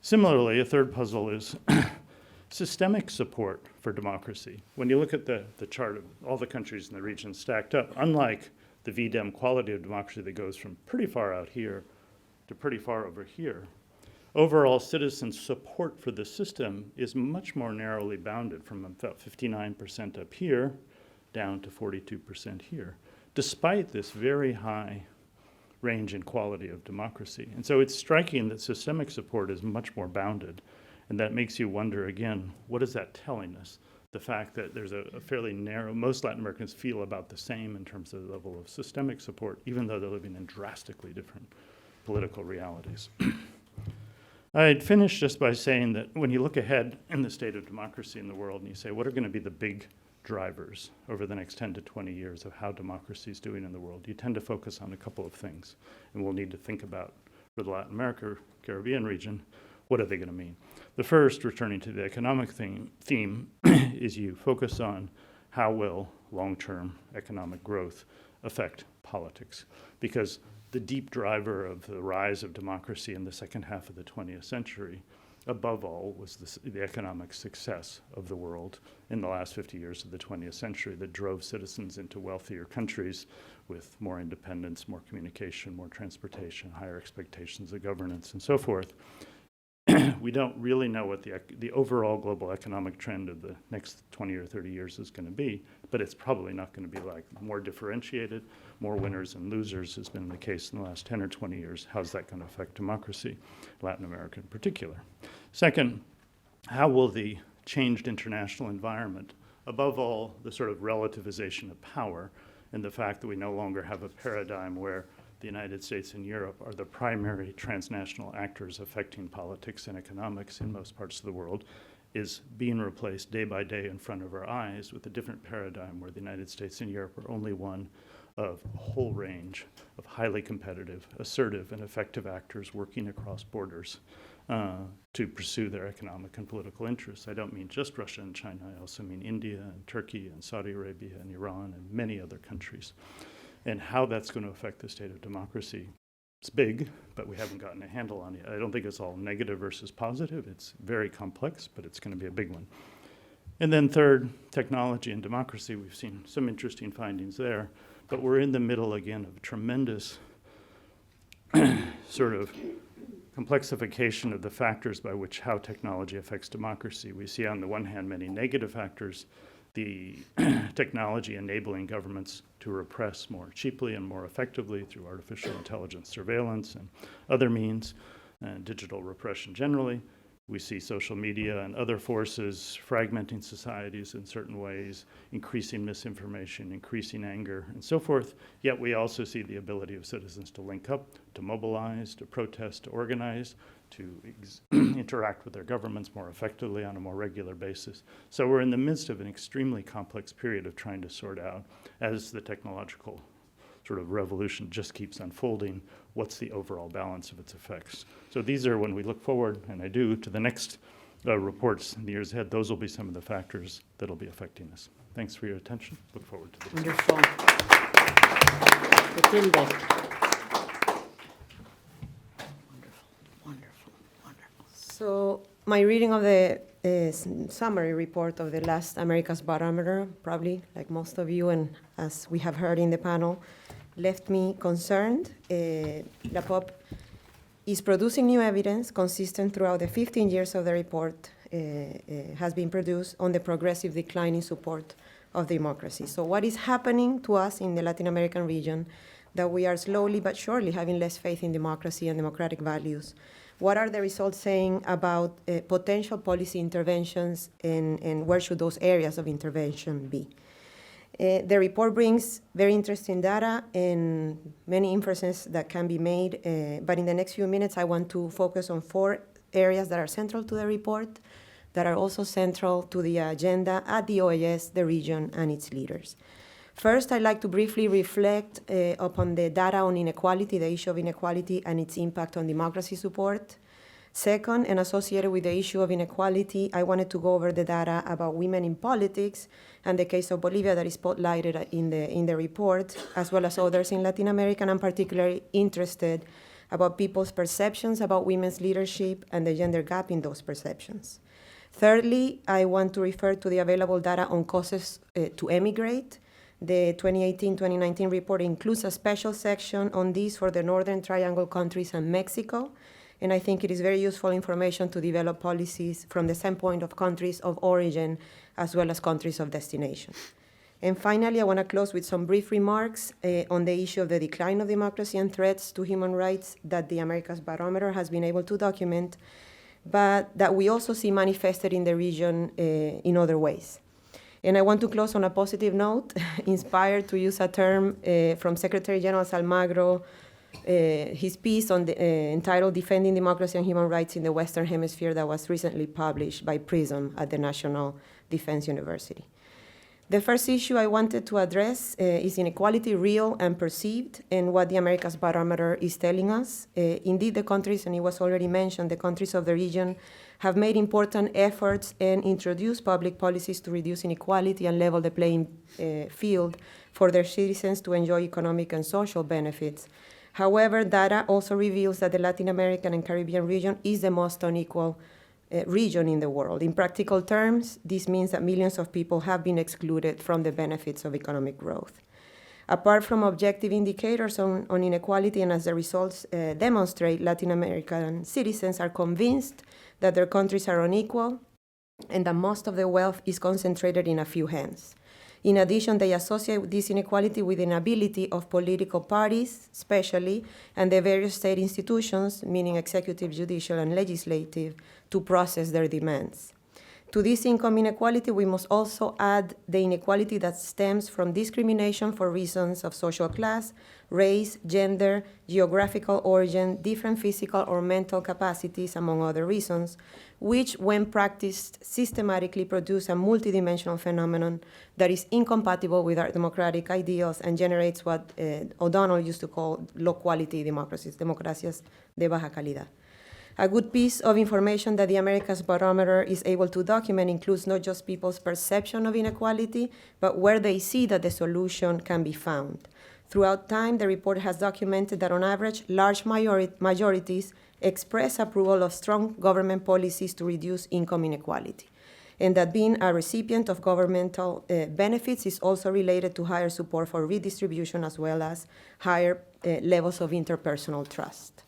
Similarly, a third puzzle is systemic support for democracy. When you look at the chart of all the countries in the region stacked up, unlike the VDEM quality of democracy that goes from pretty far out here to pretty far over here, overall citizen support for the system is much more narrowly bounded, from about 59% up here down to 42% here, despite this very high range in quality of democracy. And so it's striking that systemic support is much more bounded, and that makes you wonder again, what is that telling us? The fact that there's a fairly narrow, most Latin Americans feel about the same in terms of the level of systemic support, even though they're living in drastically different political realities. I'd finish just by saying that when you look ahead in the state of democracy in the world and you say, what are going to be the big drivers over the next 10 to 20 years of how democracy is doing in the world, you tend to focus on a couple of things. And we'll need to think about, for the Latin America, Caribbean region, what are they going to mean? The first, returning to the economic theme, is you focus on how will long-term economic growth affect politics. Because the deep driver of the rise of democracy in the second half of the 20th century, above all, was the economic success of the world in the last 50 years of the 20th century that drove citizens into wealthier countries with more independence, more communication, more transportation, higher expectations of governance, and so forth. We don't really know what the overall global economic trend of the next 20 or 30 years is going to be, but it's probably not going to be like more differentiated, more winners and losers has been the case in the last 10 or 20 years. How's that going to affect democracy, Latin America in particular? Second, how will the changed international environment, above all, the sort of relativization of power and the fact that we no longer have a paradigm where the United States and Europe are the primary transnational actors affecting politics and economics in most parts of the world, is being replaced day by day in front of our eyes with a different paradigm where the United States and Europe are only one of a whole range of highly competitive, assertive, and effective actors working across borders to pursue their economic and political interests. I don't mean just Russia and China, I also mean India and Turkey and Saudi Arabia and Iran and many other countries. And how that's going to affect the state of democracy, it's big, but we haven't gotten a handle on it. I don't think it's all negative versus positive. It's very complex, but it's going to be a big one. And then third, technology and democracy. We've seen some interesting findings there, but we're in the middle again of tremendous sort of complexification of the factors by which how technology affects democracy. We see on the one hand many negative factors, the technology enabling governments to repress more cheaply and more effectively through artificial intelligence surveillance and other means, and digital repression generally. We see social media and other forces fragmenting societies in certain ways, increasing misinformation, increasing anger, and so forth. Yet we also see the ability of citizens to link up, to mobilize, to protest, to organize, to interact with their governments more effectively on a more regular basis. So we're in the midst of an extremely complex period of trying to sort out, as the technological sort of revolution just keeps unfolding, what's the overall balance of its effects. So these are, when we look forward, and I do, to the next reports in the years ahead, those will be some of the factors that will be affecting us. Thanks for your attention. Look forward to the Wonderful. Matilde. Wonderful. So my reading of the summary report of the last America's Barometer, probably like most of you, and as we have heard in the panel, left me concerned. LAPOP is producing new evidence consistent throughout the 15 years of the report has been produced on the progressive decline in support of democracy. So what is happening to us in the Latin American region that we are slowly but surely having less faith in democracy and democratic values? What are the results saying about potential policy interventions and where should those areas of intervention be? The report brings very interesting data and many inferences that can be made, but in the next few minutes I want to focus on 4 areas that are central to the report, that are also central to the agenda at the OAS, the region, and its leaders. First, I'd like to briefly reflect upon the data on inequality, the issue of inequality and its impact on democracy support. Second, and associated with the issue of inequality, I wanted to go over the data about women in politics and the case of Bolivia that is spotlighted in the report, as well as others in Latin America. And I'm particularly interested about people's perceptions about women's leadership and the gender gap in those perceptions. Thirdly, I want to refer to the available data on causes to emigrate. The 2018-2019 report includes a special section on this for the Northern Triangle countries and Mexico. And I think it is very useful information to develop policies from the standpoint of countries of origin as well as countries of destination. And finally, I want to close with some brief remarks on the issue of the decline of democracy and threats to human rights that the America's Barometer has been able to document, but that we also see manifested in the region in other ways. And I want to close on a positive note, inspired, to use a term from Secretary General Almagro, his piece on entitled Defending Democracy and Human Rights in the Western Hemisphere that was recently published by PRISM at the National Defense University. The first issue I wanted to address is inequality, real and perceived, and what the America's Barometer is telling us. Indeed, the countries, and it was already mentioned, the countries of the region have made important efforts and introduced public policies to reduce inequality and level the playing field for their citizens to enjoy economic and social benefits. However, data also reveals that the Latin American and Caribbean region is the most unequal region in the world. In practical terms, this means that millions of people have been excluded from the benefits of economic growth. Apart from objective indicators on inequality, and as the results demonstrate, Latin American citizens are convinced that their countries are unequal and that most of the wealth is concentrated in a few hands. In addition, they associate this inequality with the inability of political parties, especially, and the various state institutions, meaning executive, judicial, and legislative, to process their demands. To this income inequality, we must also add the inequality that stems from discrimination for reasons of social class, race, gender, geographical origin, different physical or mental capacities, among other reasons, which, when practiced systematically, produce a multidimensional phenomenon that is incompatible with our democratic ideals and generates what O'Donnell used to call low-quality democracies, democracias de baja calidad. A good piece of information that the Americas Barometer is able to document includes not just people's perception of inequality, but where they see that the solution can be found. Throughout time, the report has documented that on average, large majorities express approval of strong government policies to reduce income inequality, and that being a recipient of governmental benefits is also related to higher support for redistribution as well as higher levels of interpersonal trust.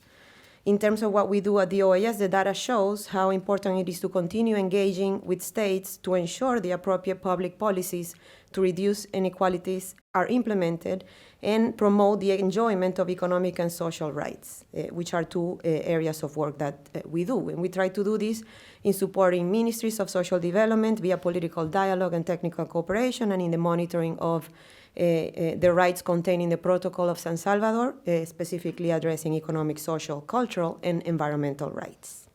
In terms of what we do at the OAS, the data shows how important it is to continue engaging with states to ensure the appropriate public policies to reduce inequalities are implemented and promote the enjoyment of economic and social rights, which are two areas of work that we do. And we try to do this in supporting ministries of social development via political dialogue and technical cooperation, and in the monitoring of the rights contained in the Protocol of San Salvador, specifically addressing economic, social, cultural, and environmental rights.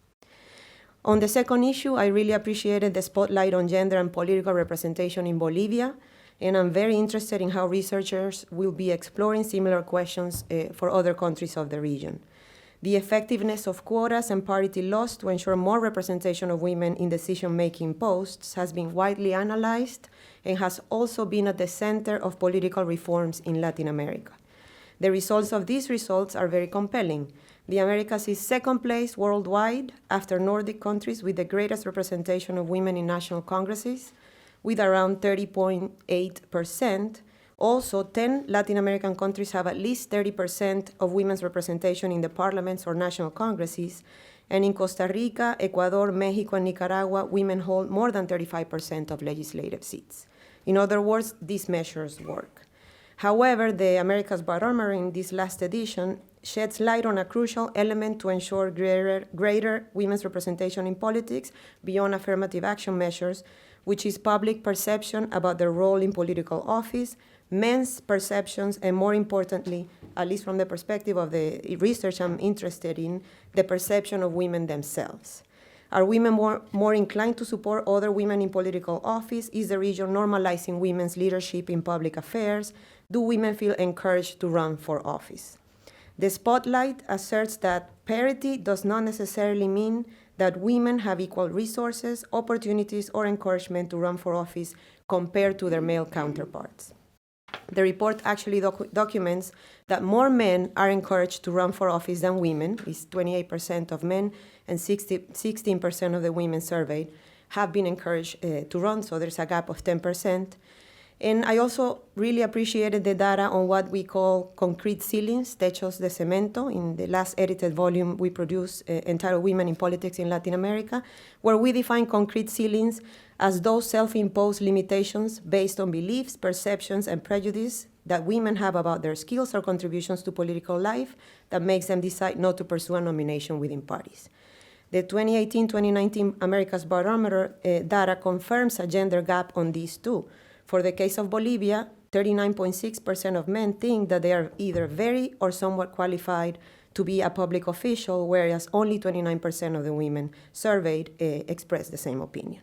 On the second issue, I really appreciated the spotlight on gender and political representation in Bolivia, and I'm very interested in how researchers will be exploring similar questions for other countries of the region. The effectiveness of quotas and parity laws to ensure more representation of women in decision-making posts has been widely analyzed and has also been at the center of political reforms in Latin America. The results of these results are very compelling. The Americas is second place worldwide after Nordic countries with the greatest representation of women in national congresses, with around 30.8%. Also, 10 Latin American countries have at least 30% of women's representation in the parliaments or national congresses, and in Costa Rica, Ecuador, Mexico, and Nicaragua, women hold more than 35% of legislative seats. In other words, these measures work. However, the Americas Barometer in this last edition sheds light on a crucial element to ensure greater women's representation in politics beyond affirmative action measures, which is public perception about their role in political office, men's perceptions, and more importantly, at least from the perspective of the research I'm interested in, the perception of women themselves. Are women more inclined to support other women in political office? Is the region normalizing women's leadership in public affairs? Do women feel encouraged to run for office? The spotlight asserts that parity does not necessarily mean that women have equal resources, opportunities, or encouragement to run for office compared to their male counterparts. The report actually documents that more men are encouraged to run for office than women. It's 28% of men and 16% of the women surveyed have been encouraged to run, so there's a gap of 10%. And I also really appreciated the data on what we call concrete ceilings, techos de cemento. In the last edited volume we produced entitled Women in Politics in Latin America, where we define concrete ceilings as those self-imposed limitations based on beliefs, perceptions, and prejudice that women have about their skills or contributions to political life that makes them decide not to pursue a nomination within parties. The 2018-2019 Americas Barometer data confirms a gender gap on these two. For the case of Bolivia, 39.6% of men think that they are either very or somewhat qualified to be a public official, whereas only 29% of the women surveyed expressed the same opinion.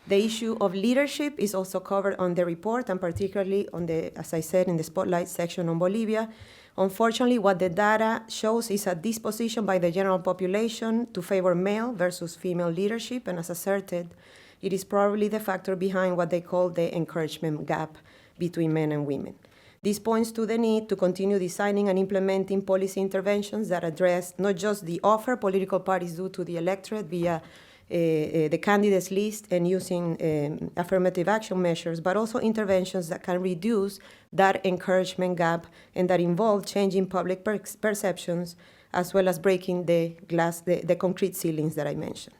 The issue of leadership is also covered on the report, and particularly on the, as I said, in the spotlight section on Bolivia. Unfortunately, what the data shows is a disposition by the general population to favor male versus female leadership, and as asserted, it is probably the factor behind what they call the encouragement gap between men and women. This points to the need to continue designing and implementing policy interventions that address not just the offer political parties do to the electorate via the candidates list and using affirmative action measures, but also interventions that can reduce that encouragement gap and that involve changing public perceptions as well as breaking the concrete ceilings that I mentioned.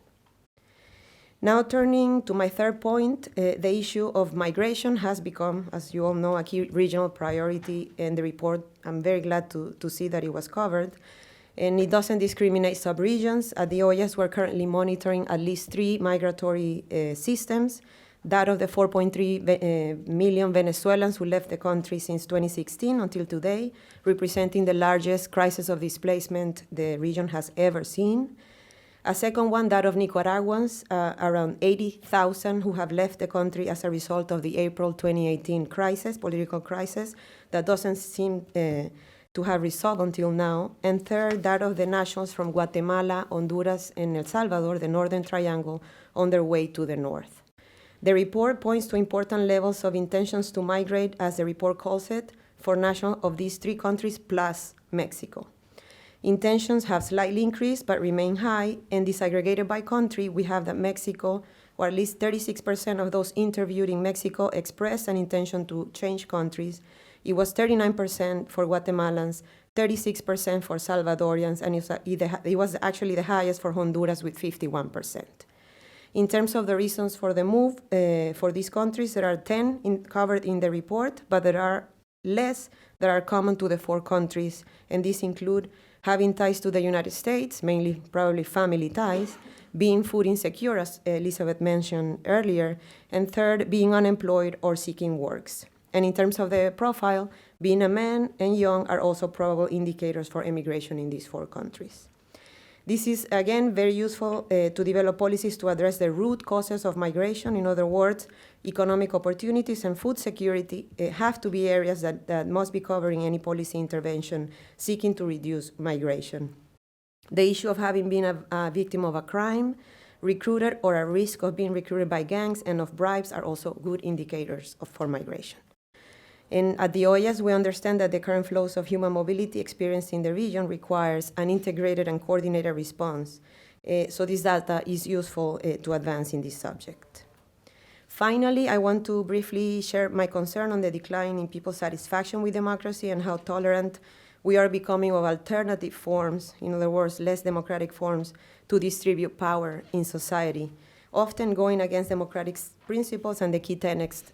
Now turning to my third point, the issue of migration has become, as you all know, a key regional priority in the report. I'm very glad to see that it was covered. And it doesn't discriminate subregions. At the OAS, we're currently monitoring at least 3 migratory systems. That of the 4.3 million Venezuelans who left the country since 2016 until today, representing the largest crisis of displacement the region has ever seen. A second one, that of Nicaraguans, around 80,000 who have left the country as a result of the April 2018 crisis, political crisis, that doesn't seem to have resolved until now. And third, that of the nationals from Guatemala, Honduras, and El Salvador, the Northern Triangle, on their way to the north. The report points to important levels of intentions to migrate, as the report calls it, for nationals of these 3 countries plus Mexico. Intentions have slightly increased but remain high, and disaggregated by country, we have that Mexico, or at least 36% of those interviewed in Mexico, expressed an intention to change countries. It was 39% for Guatemalans, 36% for Salvadorians, and it was actually the highest for Honduras with 51%. In terms of the reasons for the move for these countries, there are 10 covered in the report, but there are less that are common to the 4 countries, and these include having ties to the United States, mainly probably family ties, being food insecure, as Elizabeth mentioned earlier, and third, being unemployed or seeking works. And in terms of the profile, being a man and young are also probable indicators for immigration in these 4 countries. This is, again, very useful to develop policies to address the root causes of migration. In other words, economic opportunities and food security have to be areas that must be covering any policy intervention seeking to reduce migration. The issue of having been a victim of a crime, recruited, or at risk of being recruited by gangs and of bribes are also good indicators for migration. And at the OAS, we understand that the current flows of human mobility experienced in the region requires an integrated and coordinated response. So this data is useful to advance in this subject. Finally, I want to briefly share my concern on the decline in people's satisfaction with democracy and how tolerant we are becoming of alternative forms, in other words, less democratic forms, to distribute power in society, often going against democratic principles and the key tenets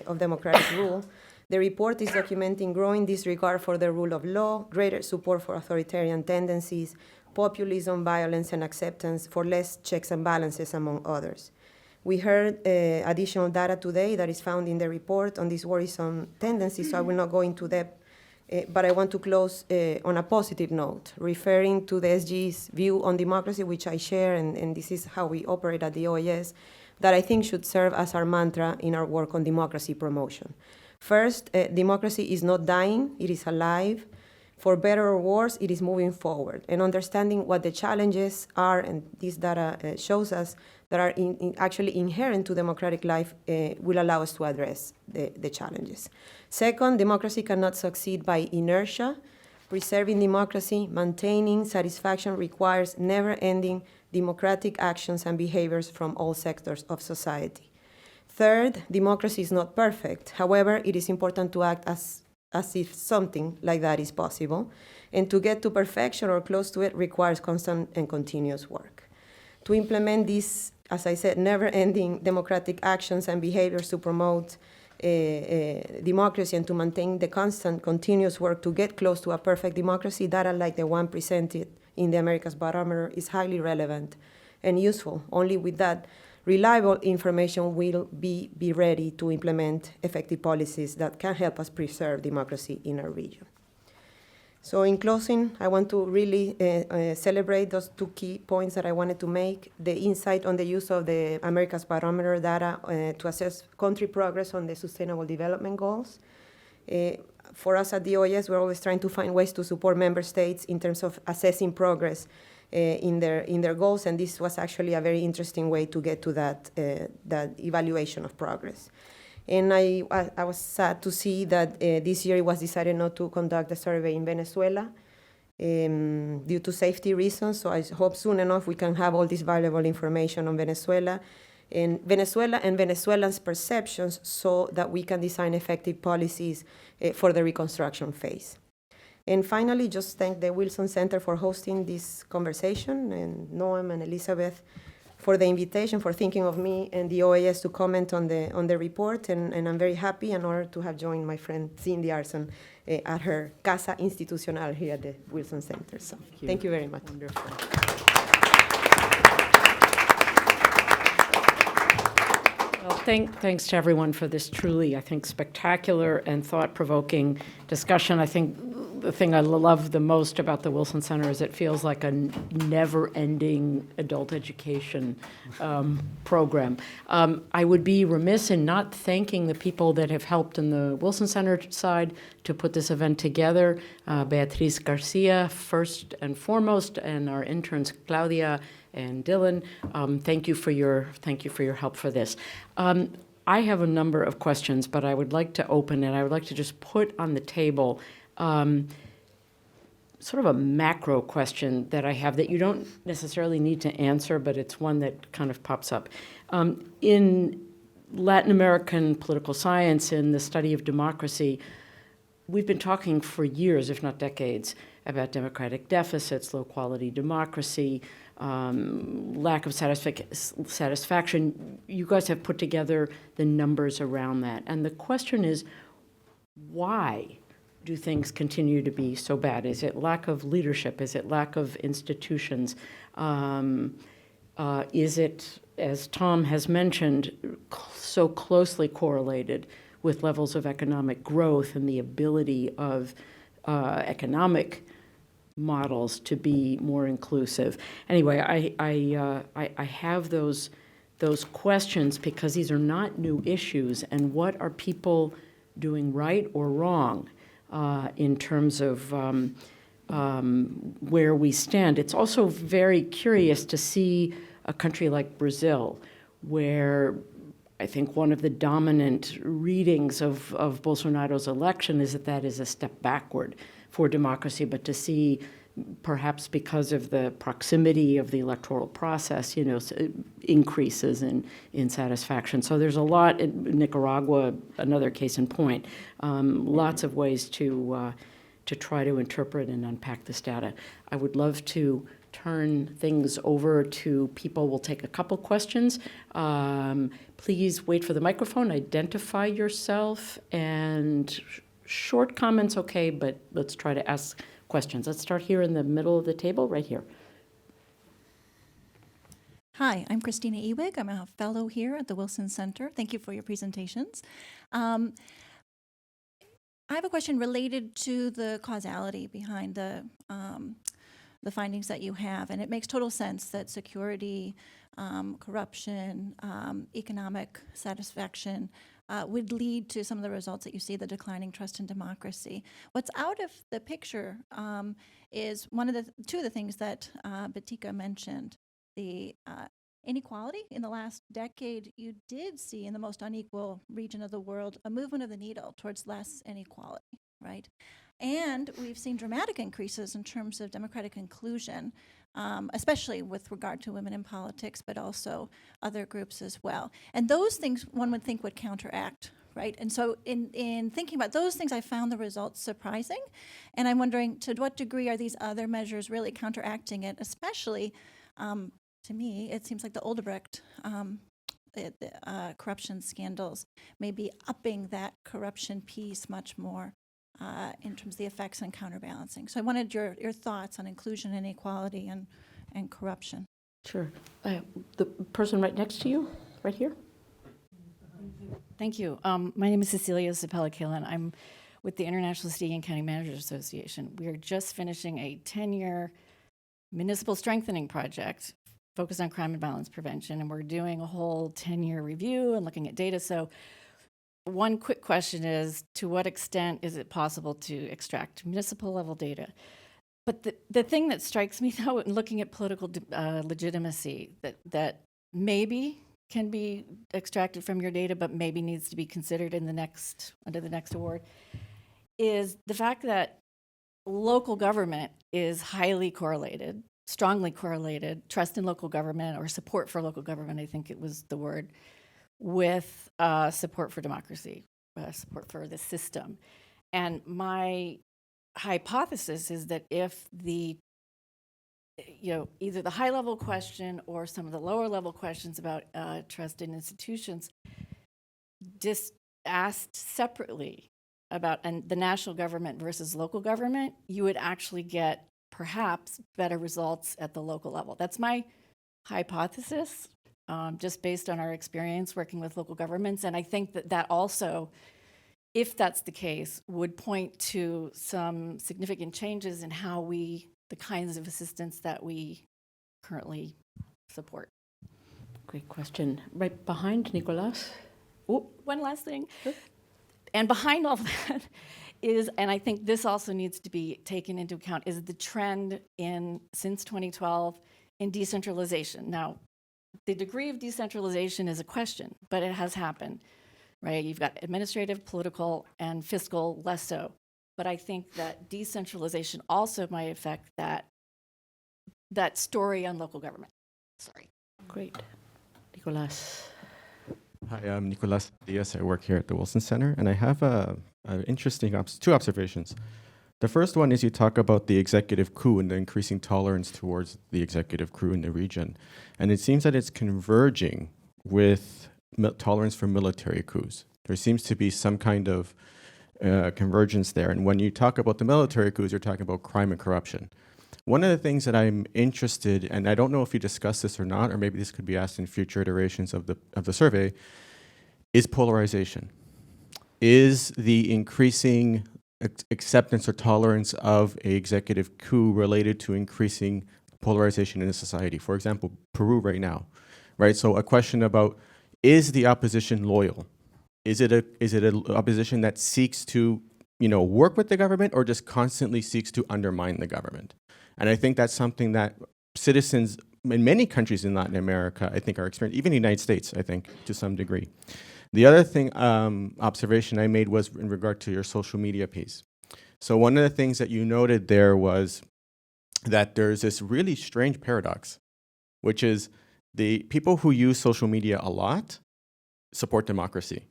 of democratic rule. The report is documenting growing disregard for the rule of law, greater support for authoritarian tendencies, populism, violence, and acceptance for less checks and balances, among others. We heard additional data today that is found in the report on these worrisome tendencies, so I will not go into depth, but I want to close on a positive note, referring to the SG's view on democracy, which I share, and this is how we operate at the OAS, that I think should serve as our mantra in our work on democracy promotion. First, democracy is not dying, it is alive. For better or worse, it is moving forward. And understanding what the challenges are, and this data shows us, that are actually inherent to democratic life will allow us to address the challenges. Second, democracy cannot succeed by inertia. Preserving democracy, maintaining satisfaction requires never-ending democratic actions and behaviors from all sectors of society. Third, democracy is not perfect. However, it is important to act as if something like that is possible. And to get to perfection or close to it requires constant and continuous work. To implement these, as I said, never-ending democratic actions and behaviors to promote democracy and to maintain the constant, continuous work to get close to a perfect democracy, data like the one presented in the AmericasBarometer is highly relevant and useful. Only with that reliable information will be ready to implement effective policies that can help us preserve democracy in our region. So in closing, I want to really celebrate those 2 key points that I wanted to make. The insight on the use of the AmericasBarometer data to assess country progress on the Sustainable Development Goals. For us at the OAS, we're always trying to find ways to support member states in terms of assessing progress in their goals, and this was actually a very interesting way to get to that evaluation of progress. And I was sad to see that this year it was decided not to conduct a survey in Venezuela due to safety reasons, so I hope soon enough we can have all this valuable information on Venezuela and Venezuelans' perceptions so that we can design effective policies for the reconstruction phase. And finally, just thank the Wilson Center for hosting this conversation, and Noam and Elizabeth for the invitation, for thinking of me and the OAS to comment on the report, and I'm very happy and honored to have joined my friend Cindy Arson at her Casa Institucional here at the Wilson Center. So thank you very much. Wonderful. Well, thanks to everyone for this truly, I think, spectacular and thought-provoking discussion. I think the thing I love the most about the Wilson Center is it feels like a never-ending adult education program. I would be remiss in not thanking the people that have helped in the Wilson Center side to put this event together. Beatriz Garcia, first and foremost, and our interns, Claudia and Dylan, thank you for your help for this. I have a number of questions, but I would like to open it. I would like to just put on the table sort of a macro question that I have that you don't necessarily need to answer, but it's one that kind of pops up. In Latin American political science, in the study of democracy, we've been talking for years, if not decades, about democratic deficits, low-quality democracy, lack of satisfaction. You guys have put together the numbers around that. And the question is, why do things continue to be so bad? Is it lack of leadership? Is it lack of institutions? Is it, as Tom has mentioned, so closely correlated with levels of economic growth and the ability of economic models to be more inclusive? Anyway, I have those questions because these are not new issues, and what are people doing right or wrong in terms of where we stand? It's also very curious to see a country like Brazil, where I think one of the dominant readings of Bolsonaro's election is that is a step backward for democracy, but to see, perhaps because of the proximity of the electoral process, increases in satisfaction. So there's a lot in Nicaragua, another case in point, lots of ways to try to interpret and unpack this data. I would love to turn things over to people. We'll take a couple questions. Please wait for the microphone, identify yourself, and short comments, okay, but let's try to ask questions. Let's start here in the middle of the table, right here. Hi, I'm Christina Ewig. I'm a fellow here at the Wilson Center. Thank you for your presentations. I have a question related to the causality behind the findings that you have, and it makes total sense that security, corruption, economic satisfaction would lead to some of the results that you see, the declining trust in democracy. What's out of the picture is two of the things that Batika mentioned. The inequality in the last decade, you did see in the most unequal region of the world a movement of the needle towards less inequality, right? And we've seen dramatic increases in terms of democratic inclusion, especially with regard to women in politics, but also other groups as well. And those things one would think would counteract, right? And so in thinking about those things, I found the results surprising. And I'm wondering, to what degree are these other measures really counteracting it? Especially, to me, it seems like the Odebrecht corruption scandals may be upping that corruption piece much more in terms of the effects on counterbalancing. So I wanted your thoughts on inclusion and inequality and corruption. Sure. The person right next to you, right here. Thank you. My name is Cecilia Zapella-Killen. I'm with the International City and County Managers Association. We are just finishing a 10-year municipal strengthening project focused on crime and violence prevention, and we're doing a whole 10-year review and looking at data. So one quick question is, to what extent is it possible to extract municipal level data? But the thing that strikes me, though, in looking at political legitimacy, that maybe can be extracted from your data, but maybe needs to be considered under the next award, is the fact that local government is highly correlated, strongly correlated, trust in local government, or support for local government, I think it was the word, with support for democracy, support for the system. And my hypothesis is that if the either the high-level question or some of the lower-level questions about trust in institutions, just asked separately about the national government versus local government, you would actually get perhaps better results at the local level. That's my hypothesis, just based on our experience working with local governments. And I think that also, if that's the case, would point to some significant changes in how the kinds of assistance that we currently support. Great question. Right behind Nicolas. Oh, One last thing. And behind all that is, and I think this also needs to be taken into account, is the trend since 2012 in decentralization. Now, the degree of decentralization is a question, but it has happened, right? You've got administrative, political, and fiscal less so. But I think that decentralization also might affect that story on local government. Sorry. great. Nicolas. Hi, I'm Nicolas Diaz. I work here at the Wilson Center, and I have two observations. The first one is you talk about the executive coup and the increasing tolerance towards the executive coup in the region. And it seems that it's converging with tolerance for military coups. There seems to be some kind of convergence there. And when you talk about the military coups, you're talking about crime and corruption. One of the things that I'm interested, and I don't know if you discussed this or not, or maybe this could be asked in future iterations of the survey, is polarization. Is the increasing acceptance or tolerance of an executive coup related to increasing polarization in a society? For example, Peru right now, right? So a question about, is the opposition loyal? Is it an opposition that seeks to, work with the government, or just constantly seeks to undermine the government? And I think that's something that citizens in many countries in Latin America, I think, are experiencing, even the United States, I think, to some degree. The other thing, observation I made was in regard to your social media piece. So one of the things that you noted there was that there's this really strange paradox, which is the people who use social media a lot support democracy.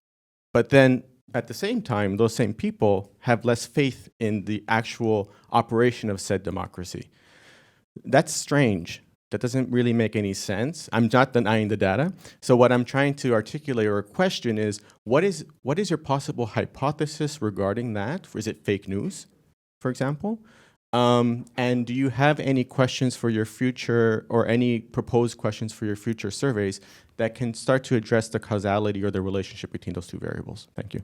But then at the same time, those same people have less faith in the actual operation of said democracy. That's strange. That doesn't really make any sense. I'm not denying the data. So what I'm trying to articulate or question is, what is your possible hypothesis regarding that? Is it fake news, for example? And do you have any questions for your future, or any proposed questions for your future surveys that can start to address the causality or the relationship between those two variables? Thank you.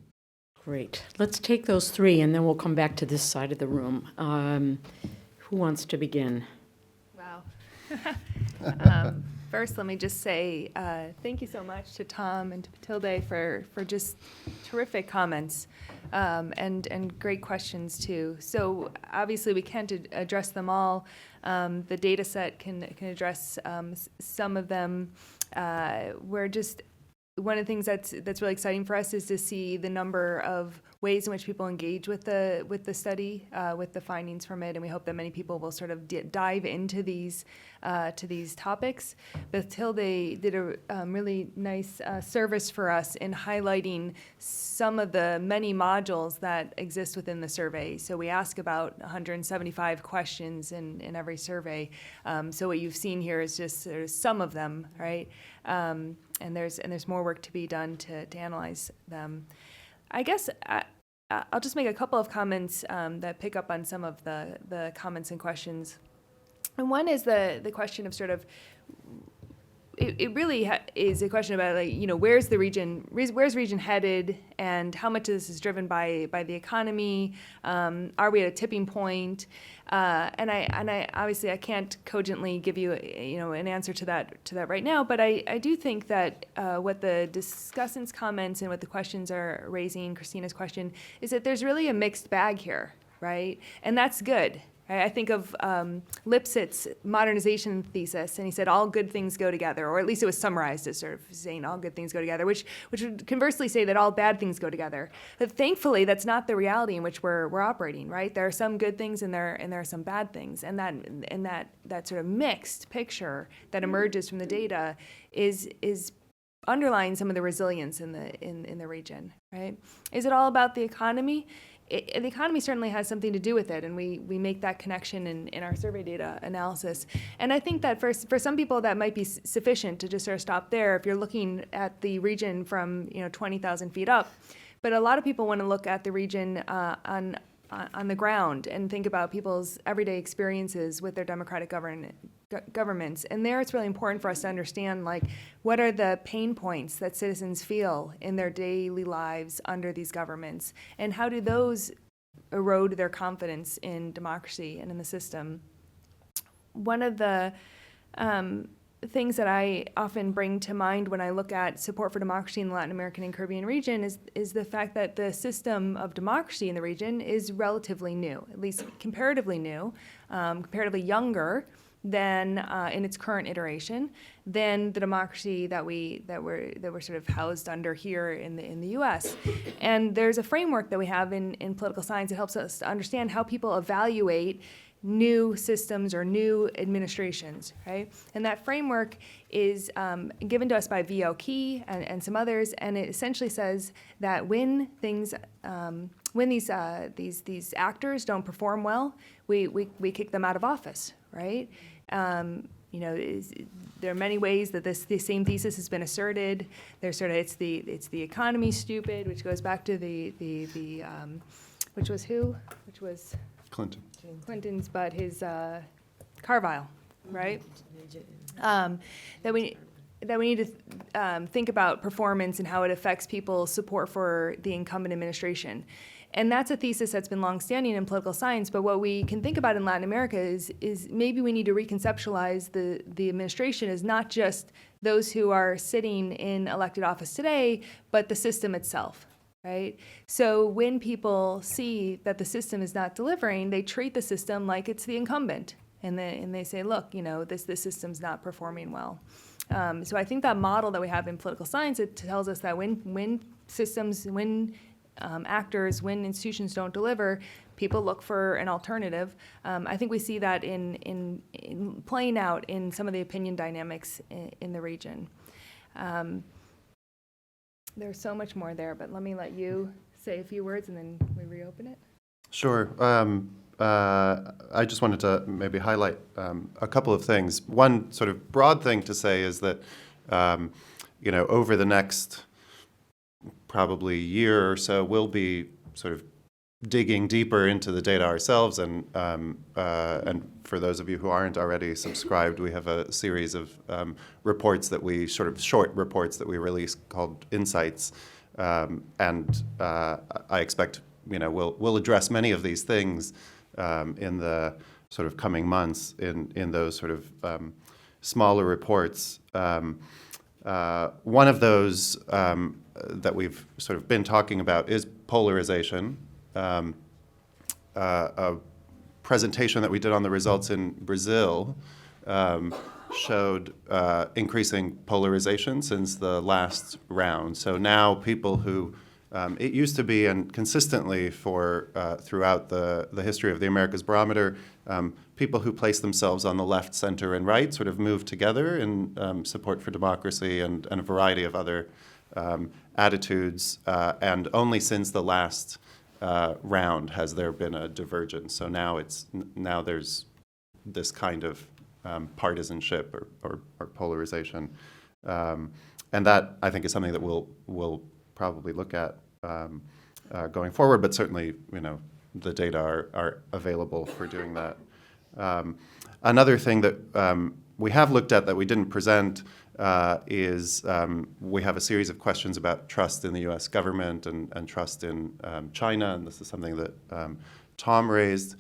Great. Let's take those three, and then we'll come back to this side of the room. Who wants to begin? Wow. First, let me just say thank you so much to Tom and to Matilde for just terrific comments and great questions, too. So obviously, we can't address them all. The data set can address some of them. One of the things that's really exciting for us is to see the number of ways in which people engage with the study, with the findings from it, and we hope that many people will sort of dive into these topics. Matilde did a really nice service for us in highlighting some of the many modules that exist within the survey. So we ask about 175 questions in every survey. So what you've seen here is just some of them, right? And there's more work to be done to analyze them. I guess I'll just make a couple of comments that pick up on some of the comments and questions. And one is the question of sort of, it really is a question about, like, where's the region headed, and how much of this is driven by the economy? Are we at a tipping point? And I obviously I can't cogently give you an answer to that right now, but I do think that what the discussants' comments and what the questions are raising, Christina's question, is that there's really a mixed bag here, right? And that's good. I think of Lipset's modernization thesis, and he said all good things go together, or at least it was summarized as sort of saying all good things go together, which would conversely say that all bad things go together. But thankfully, that's not the reality in which we're operating, right? There are some good things and there are some bad things, and that sort of mixed picture that emerges from the data is underlying some of the resilience in the region, right? Is it all about the economy? the economy certainly has something to do with it, and we make that connection in our survey data analysis. And I think that for some people that might be sufficient to just sort of stop there if you're looking at the region from 20,000 feet up. But a lot of people want to look at the region on the ground and think about people's everyday experiences with their democratic governments. And there it's really important for us to understand, like, what are the pain points that citizens feel in their daily lives under these governments, and how do those erode their confidence in democracy and in the system. One of the things that I often bring to mind when I look at support for democracy in the Latin American and Caribbean region is the fact that the system of democracy in the region is relatively new, at least comparatively new, comparatively younger than in its current iteration than the democracy that we're sort of housed under here in the U.S. And there's a framework that we have in political science that helps us to understand how people evaluate new systems or new administrations, right? And that framework is given to us by V.O. Key and some others, and it essentially says that when things, when these actors don't perform well, we kick them out of office, right? There are many ways that the same thesis has been asserted. There's sort of it's the economy stupid, which goes back to which was who? Which was Clinton. Clinton's, but his Carville, right? That we need to think about performance and how it affects people's support for the incumbent administration. And that's a thesis that's been longstanding in political science, but what we can think about in Latin America is maybe we need to reconceptualize the administration as not just those who are sitting in elected office today, but the system itself, right? So when people see that the system is not delivering, they treat the system like it's the incumbent, and they say, look, this system's not performing well. So I think that model that we have in political science, it tells us that when systems, when actors, when institutions don't deliver, people look for an alternative. I think we see that in playing out in some of the opinion dynamics in the region. There's so much more there, but let me let you say a few words and then we reopen it. Sure. I just wanted to maybe highlight a couple of things. One sort of broad thing to say is that, over the next probably year or so, we'll be sort of digging deeper into the data ourselves. And for those of you who aren't already subscribed, we have a series of reports that we short reports that we release called Insights. And I expect, we'll address many of these things in the sort of coming months in those sort of smaller reports. One of those that we've sort of been talking about is polarization. A presentation that we did on the results in Brazil showed increasing polarization since the last round. So now people who, it used to be, and consistently throughout the history of the AmericasBarometer, people who place themselves on the left, center, and right sort of move together in support for democracy and a variety of other attitudes. And only since the last round has there been a divergence. So now there's this kind of partisanship or polarization, and that I think is something that we'll probably look at going forward. But certainly, the data are available for doing that. Another thing that we have looked at that we didn't present is we have a series of questions about trust in the U.S. government and trust in China, and this is something that Tom raised.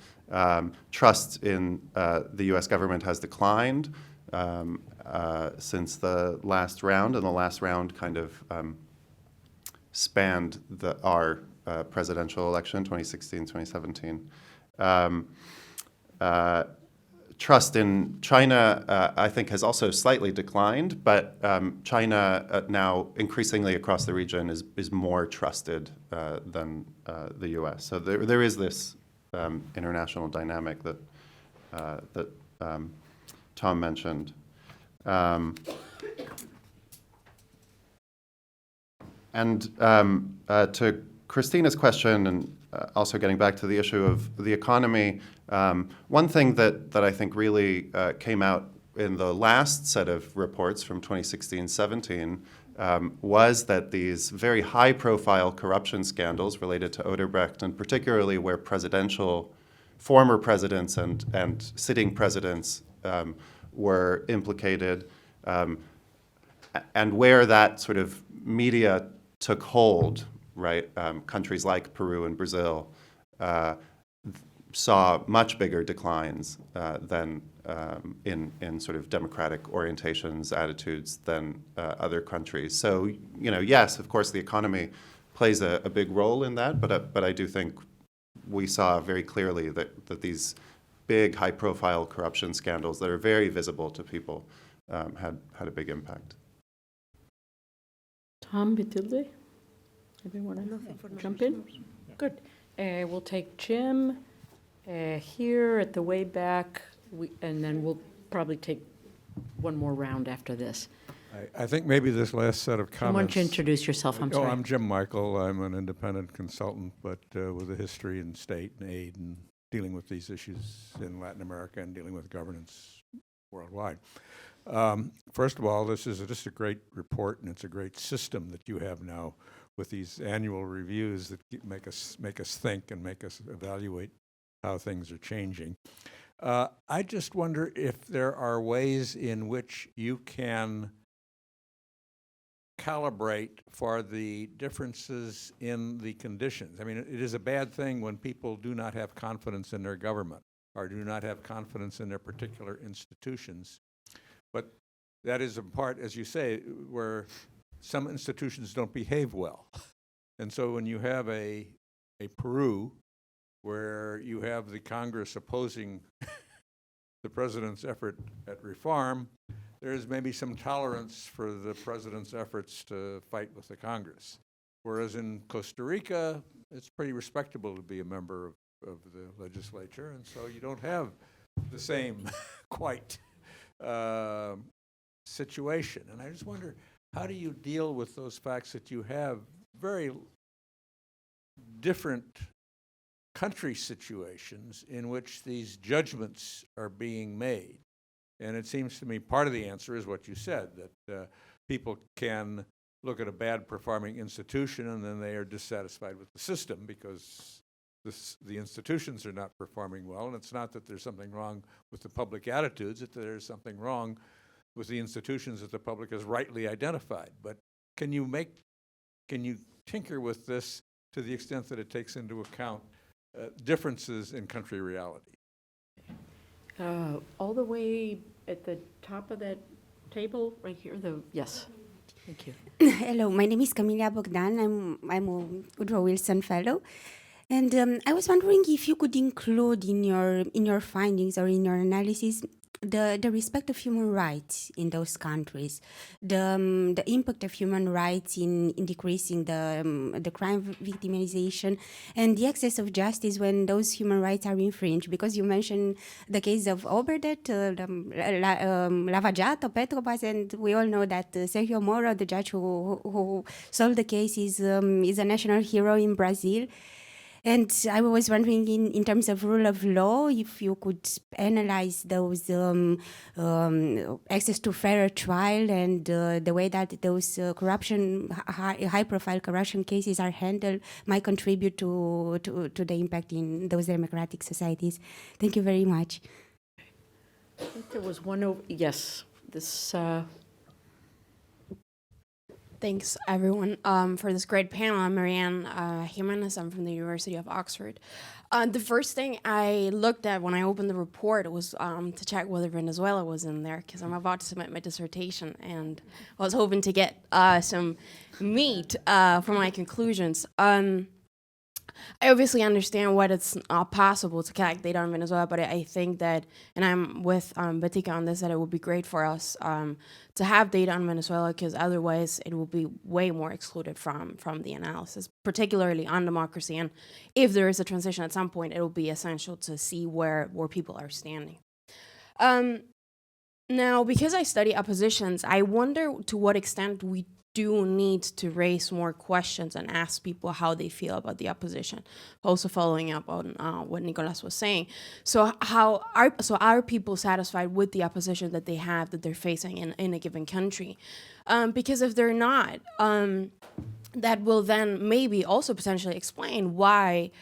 Trust in the U.S. government has declined since the last round, and the last round kind of spanned our presidential election, 2016, 2017. Trust in China, I think, has also slightly declined, but China now increasingly across the region is more trusted than the U.S. So there is this international dynamic that Tom mentioned. And to Christina's question, and also getting back to the issue of the economy, one thing that I think really came out in the last set of reports from 2016-17 was that these very high-profile corruption scandals related to Odebrecht, and particularly where former presidents and sitting presidents were implicated, and where that sort of media took hold, right? Countries like Peru and Brazil saw much bigger declines than in sort of democratic orientations, attitudes than other countries. So, yes, of course, the economy plays a big role in that, but I do think we saw very clearly that these big, high-profile corruption scandals that are very visible to people had a big impact. Tom, Matilde? Anyone want to jump in? Good. We'll take Jim here at the way back, and then we'll probably take one more round after this. I think maybe this last set of Why comments. don't you introduce yourself? I'm sorry. I'm Jim Michael. I'm an independent consultant, but with a history in state and aid and dealing with these issues in Latin America and dealing with governance worldwide. First of all, this is just a great report, and it's a great system that you have now with these annual reviews that make us think and make us evaluate how things are changing. I just wonder if there are ways in which you can calibrate for the differences in the conditions. I mean, it is a bad thing when people do not have confidence in their government or do not have confidence in their particular institutions. But that is a part, as you say, where some institutions don't behave well. And so when you have a Peru where you have the Congress opposing the president's effort at reform, there is maybe some tolerance for the president's efforts to fight with the Congress. Whereas in Costa Rica, it's pretty respectable to be a member of the legislature, and so you don't have the same quite situation. And I just wonder, how do you deal with those facts that you have very different country situations in which these judgments are being made? And it seems to me part of the answer is what you said, that people can look at a bad performing institution and then they are dissatisfied with the system because the institutions are not performing well. And it's not that there's something wrong with the public attitudes, that there's something wrong with the institutions that the public has rightly identified. But can you tinker with this to the extent that it takes into account differences in country reality? All the way at the top of that table, right here. Yes, thank you. Hello, my name is Camilla Bogdan. I'm a Woodrow Wilson Fellow, and I was wondering if you could include in your findings or in your analysis the respect of human rights in those countries, the impact of human rights in decreasing the crime victimization and the access of justice when those human rights are infringed. Because you mentioned the case of Oberdett, Lava Jato, Petrobras, and we all know that Sergio Moro, the judge who solved the case, is a national hero in Brazil. And I was wondering, in terms of rule of law, if you could analyze those access to fairer trial and the way that those high-profile corruption cases are handled might contribute to the impact in those democratic societies. Thank you very much. I think there was one over. Yes, this. Thanks, everyone, for this great panel. I'm Marianne Jimenez. I'm from the University of Oxford. The first thing I looked at when I opened the report was to check whether Venezuela was in there, because I'm about to submit my dissertation, and I was hoping to get some meat for my conclusions. I obviously understand why it's not possible to collect data on Venezuela, but I think that, and I'm with Batika on this, that it would be great for us to have data on Venezuela, because otherwise it will be way more excluded from the analysis, particularly on democracy. And if there is a transition at some point, it will be essential to see where people are standing. Now, because I study oppositions, I wonder to what extent we do need to raise more questions and ask people how they feel about the opposition. Also following up on what Nicolas was saying. So are people satisfied with the opposition that they have, that they're facing in a given country? Because if they're not, that will then maybe also potentially explain why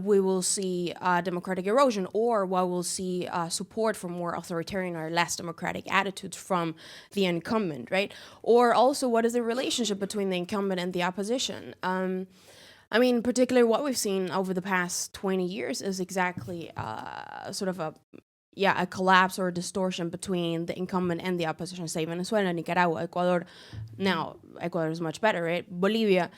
we will see democratic erosion, or why we'll see support for more authoritarian or less democratic attitudes from the incumbent, right? Or also, what is the relationship between the incumbent and the opposition? I mean, particularly what we've seen over the past 20 years is exactly sort of a collapse or a distortion between the incumbent and the opposition, say Venezuela, Nicaragua, Ecuador. Now, Ecuador is much better, right? Bolivia.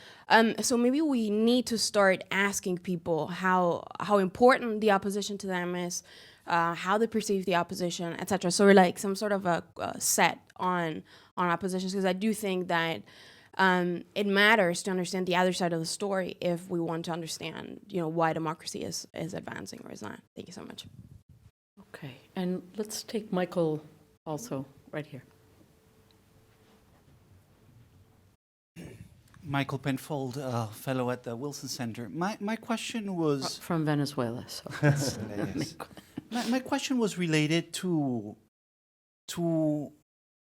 So maybe we need to start asking people how important the opposition to them is, how they perceive the opposition, etc. So we're like some sort of a set on oppositions, because I do think that it matters to understand the other side of the story if we want to understand, why democracy is advancing or is not. Thank you so much. Okay, and let's take Michael also right here. Michael Penfold, fellow at the Wilson Center. My question was... From Venezuela, so... Yes. My question was related to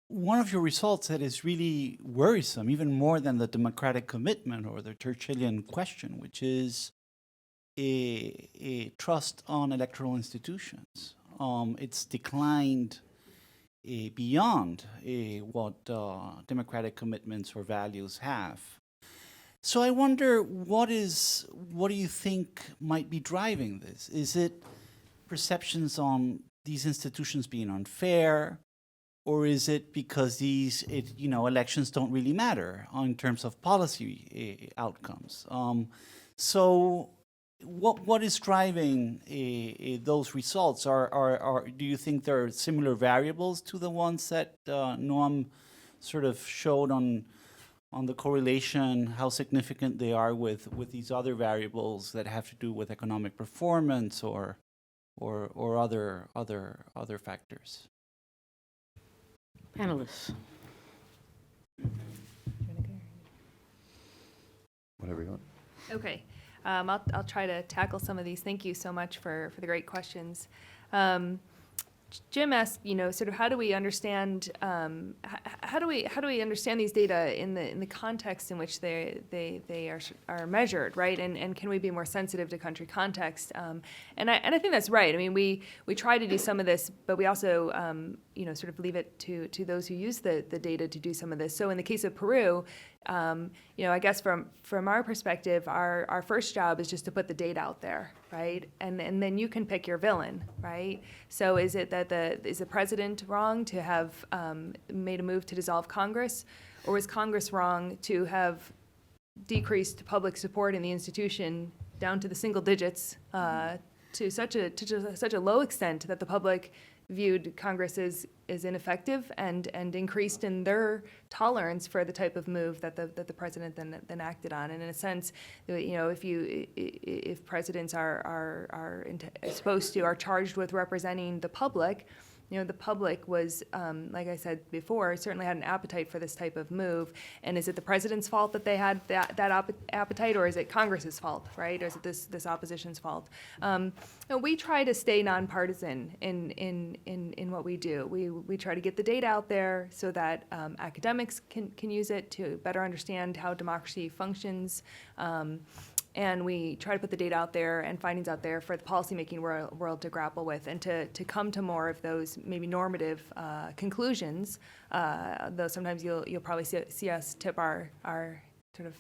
one of your results that is really worrisome, even more than the democratic commitment or the Churchillian question, which is a trust on electoral institutions. It's declined beyond what democratic commitments or values have. So I wonder, what do you think might be driving this? Is it perceptions on these institutions being unfair, or is it because elections don't really matter in terms of policy outcomes? So what is driving those results? Do you think there are similar variables to the ones that Noam sort of showed on the correlation, how significant they are with these other variables that have to do with economic performance or other factors? Panelists. Whatever you want. Okay. I'll try to tackle some of these. Thank you so much for the great questions. Jim asked, sort of how do we understand how do we understand these data in the context in which they are measured, right? And can we be more sensitive to country context? And I think that's right. I mean, we try to do some of this, but we also sort of leave it to those who use the data to do some of this. So in the case of Peru, I guess from our perspective, our first job is just to put the data out there, right? And then you can pick your villain, right? So is it that is the president wrong to have made a move to dissolve Congress, or was Congress wrong to have decreased public support in the institution down to the single digits to such a low extent that the public viewed Congress as ineffective and increased in their tolerance for the type of move that the president then acted on? And in a sense, if presidents are charged with representing the public, the public was, like I said before, certainly had an appetite for this type of move. And is it the president's fault that they had that appetite, or is it Congress's fault, right? Or is it this opposition's fault? We try to stay nonpartisan in what we do. We try to get the data out there so that academics can use it to better understand how democracy functions. And we try to put the data out there and findings out there for the policymaking world to grapple with, and to come to more of those maybe normative conclusions. Though sometimes you'll probably see us tip our sort of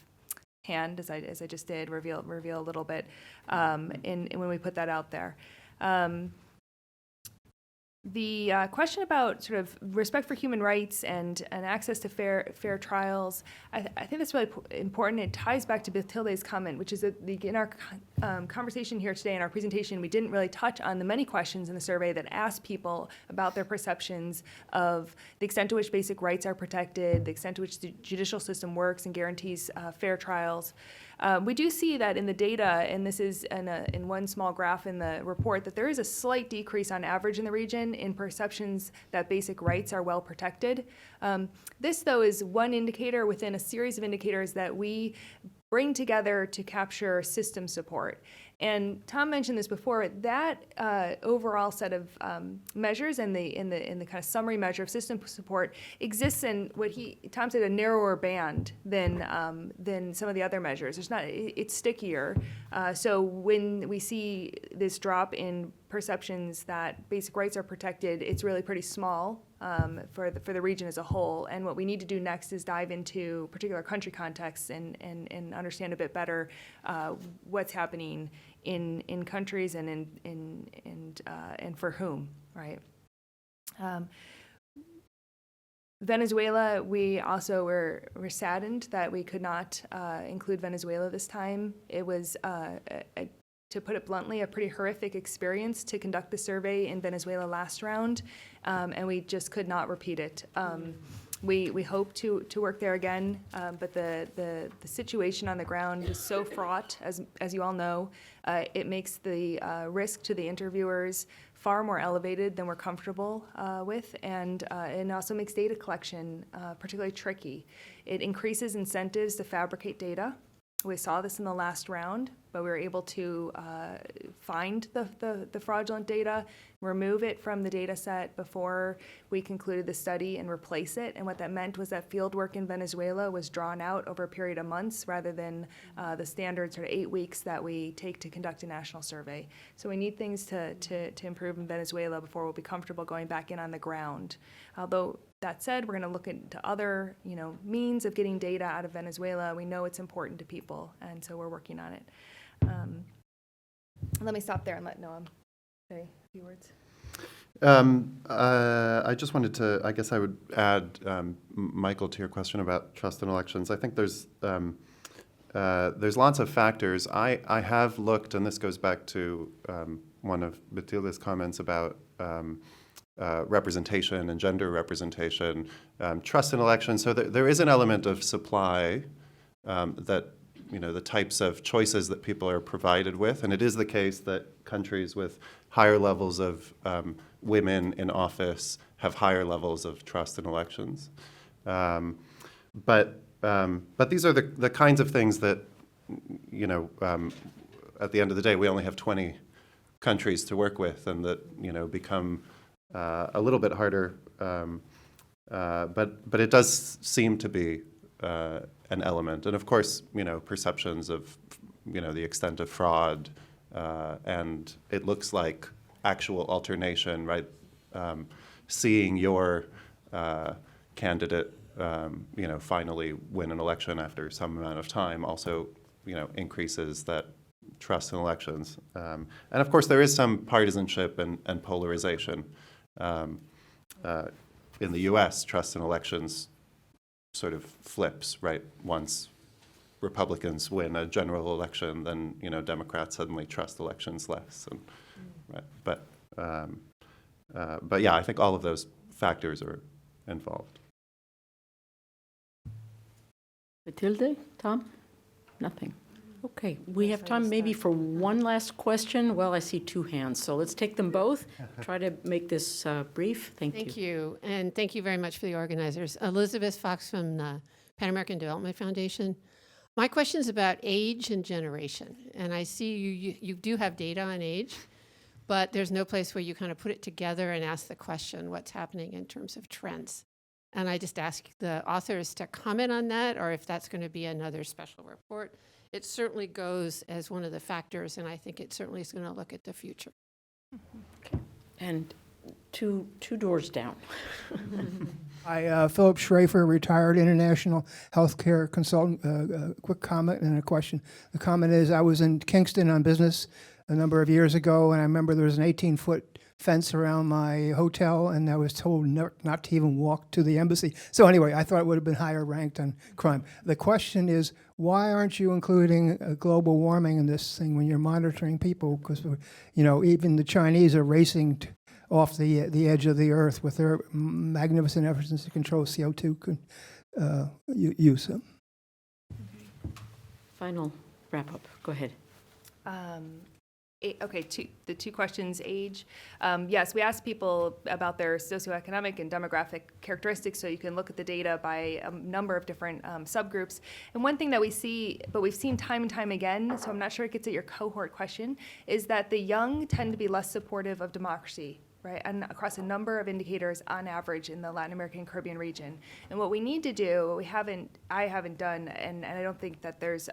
hand, as I just did, reveal a little bit in when we put that out there. The question about sort of respect for human rights and access to fair trials, I think that's really important. It ties back to Batilde's comment, which is that in our conversation here today, in our presentation, we didn't really touch on the many questions in the survey that asked people about their perceptions of the extent to which basic rights are protected, the extent to which the judicial system works and guarantees fair trials. We do see that in the data, and this is in one small graph in the report, that there is a slight decrease on average in the region in perceptions that basic rights are well protected. This, though, is one indicator within a series of indicators that we bring together to capture system support. And Tom mentioned this before, that overall set of measures and the kind of summary measure of system support exists in what Tom said, a narrower band than some of the other measures. It's stickier. So when we see this drop in perceptions that basic rights are protected, it's really pretty small for the region as a whole. And what we need to do next is dive into particular country contexts and understand a bit better what's happening in countries and for whom, right? Venezuela, we also were saddened that we could not include Venezuela this time. It was, to put it bluntly, a pretty horrific experience to conduct the survey in Venezuela last round, and we just could not repeat it. We hope to work there again, but the situation on the ground is so fraught, as you all know. It makes the risk to the interviewers far more elevated than we're comfortable with, and it also makes data collection particularly tricky. It increases incentives to fabricate data. We saw this in the last round, but we were able to find the fraudulent data, remove it from the data set before we concluded the study, and replace it. And what that meant was that fieldwork in Venezuela was drawn out over a period of months rather than the standard sort of 8 weeks that we take to conduct a national survey. So we need things to improve in Venezuela before we'll be comfortable going back in on the ground. Although that said, we're going to look into other means of getting data out of Venezuela. We know it's important to people, and so we're working on it. Let me stop there and let Noam say a few words. I just wanted to, I guess I would add, Michael, to your question about trust in elections. I think there's lots of factors. I have looked, and this goes back to one of Batilda's comments about representation and gender representation, trust in elections. So there is an element of supply that, the types of choices that people are provided with. And it is the case that countries with higher levels of women in office have higher levels of trust in elections. But these are the kinds of things that, at the end of the day, we only have 20 countries to work with, and that, become a little bit harder. But it does seem to be an element. And of course, perceptions of, the extent of fraud, and it looks like actual alternation, right? Seeing your candidate, finally win an election after some amount of time also, increases that trust in elections. And of course, there is some partisanship and polarization. In the U.S., trust in elections sort of flips, right? Once Republicans win a general election, then Democrats suddenly trust elections less. And, right? But yeah, I think all of those factors are involved. Batilde, Tom? Nothing. Okay, we have time maybe for one last question. Well, I see two hands, so let's take them both. Try to make this brief. Thank you. Thank you, and thank you very much for the organizers. Elizabeth Fox from the Pan American Development Foundation. My question is about age and generation, and I see you do have data on age, but there's no place where you kind of put it together and ask the question, what's happening in terms of trends? And I just ask the authors to comment on that, or if that's going to be another special report. It certainly goes as one of the factors, and I think it certainly is going to look at the future. Okay. And two doors down. Hi, Philip Schrafer, retired international healthcare consultant. Quick comment and a question. The comment is, I was in Kingston on business a number of years ago, and I remember there was an 18-foot fence around my hotel, and I was told not to even walk to the embassy. So anyway, I thought it would have been higher ranked on crime. The question is, why aren't you including global warming in this thing when you're monitoring people? Because, even the Chinese are racing off the edge of the earth with their magnificent efforts to control CO2 use. Final wrap up. Go ahead. Okay, the two questions, age. Yes, we asked people about their socioeconomic and demographic characteristics, so you can look at the data by a number of different subgroups. And one thing that we see, but we've seen time and time again, so I'm not sure it gets at your cohort question, is that the young tend to be less supportive of democracy, right, and across a number of indicators on average in the Latin American and Caribbean region. And what we need to do, what I haven't done, and I don't think that there's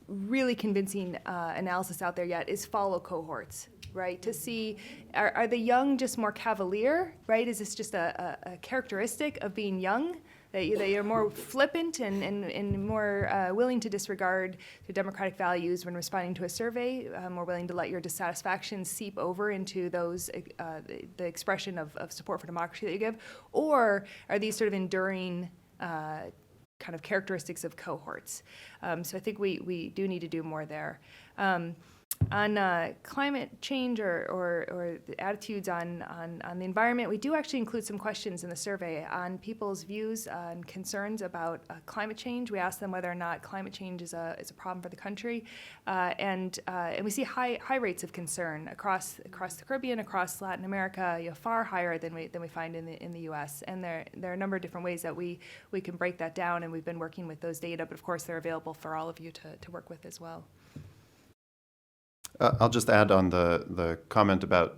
really convincing analysis out there yet, is follow cohorts, right? To see, are the young just more cavalier, right? Is this just a characteristic of being young? That you're more flippant and more willing to disregard the democratic values when responding to a survey, more willing to let your dissatisfaction seep over into those the expression of support for democracy that you give? Or are these sort of enduring kind of characteristics of cohorts? So I think we do need to do more there. On climate change or the attitudes on the environment, we do actually include some questions in the survey on people's views and concerns about climate change. We ask them whether or not climate change is a problem for the country, and we see high rates of concern across the Caribbean, across Latin America, far higher than we find in the U.S. And there are a number of different ways that we can break that down, and we've been working with those data, but of course they're available for all of you to work with as well. I'll just add on the comment about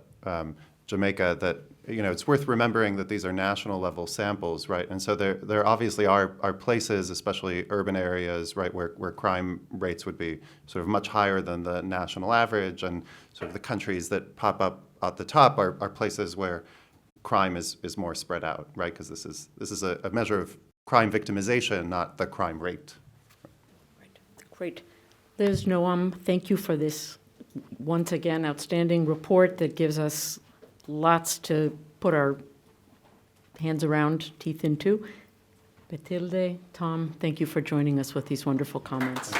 Jamaica that it's worth remembering that these are national level samples, right? And so there obviously are places, especially urban areas, right, where crime rates would be sort of much higher than the national average, and sort of the countries that pop up at the top are places where crime is more spread out, right? Because this is a measure of crime victimization, not the crime rate. Great. Liz, Noam, thank you for this once again outstanding report that gives us lots to put our hands around, teeth into. Batilde, Tom, thank you for joining us with these wonderful comments.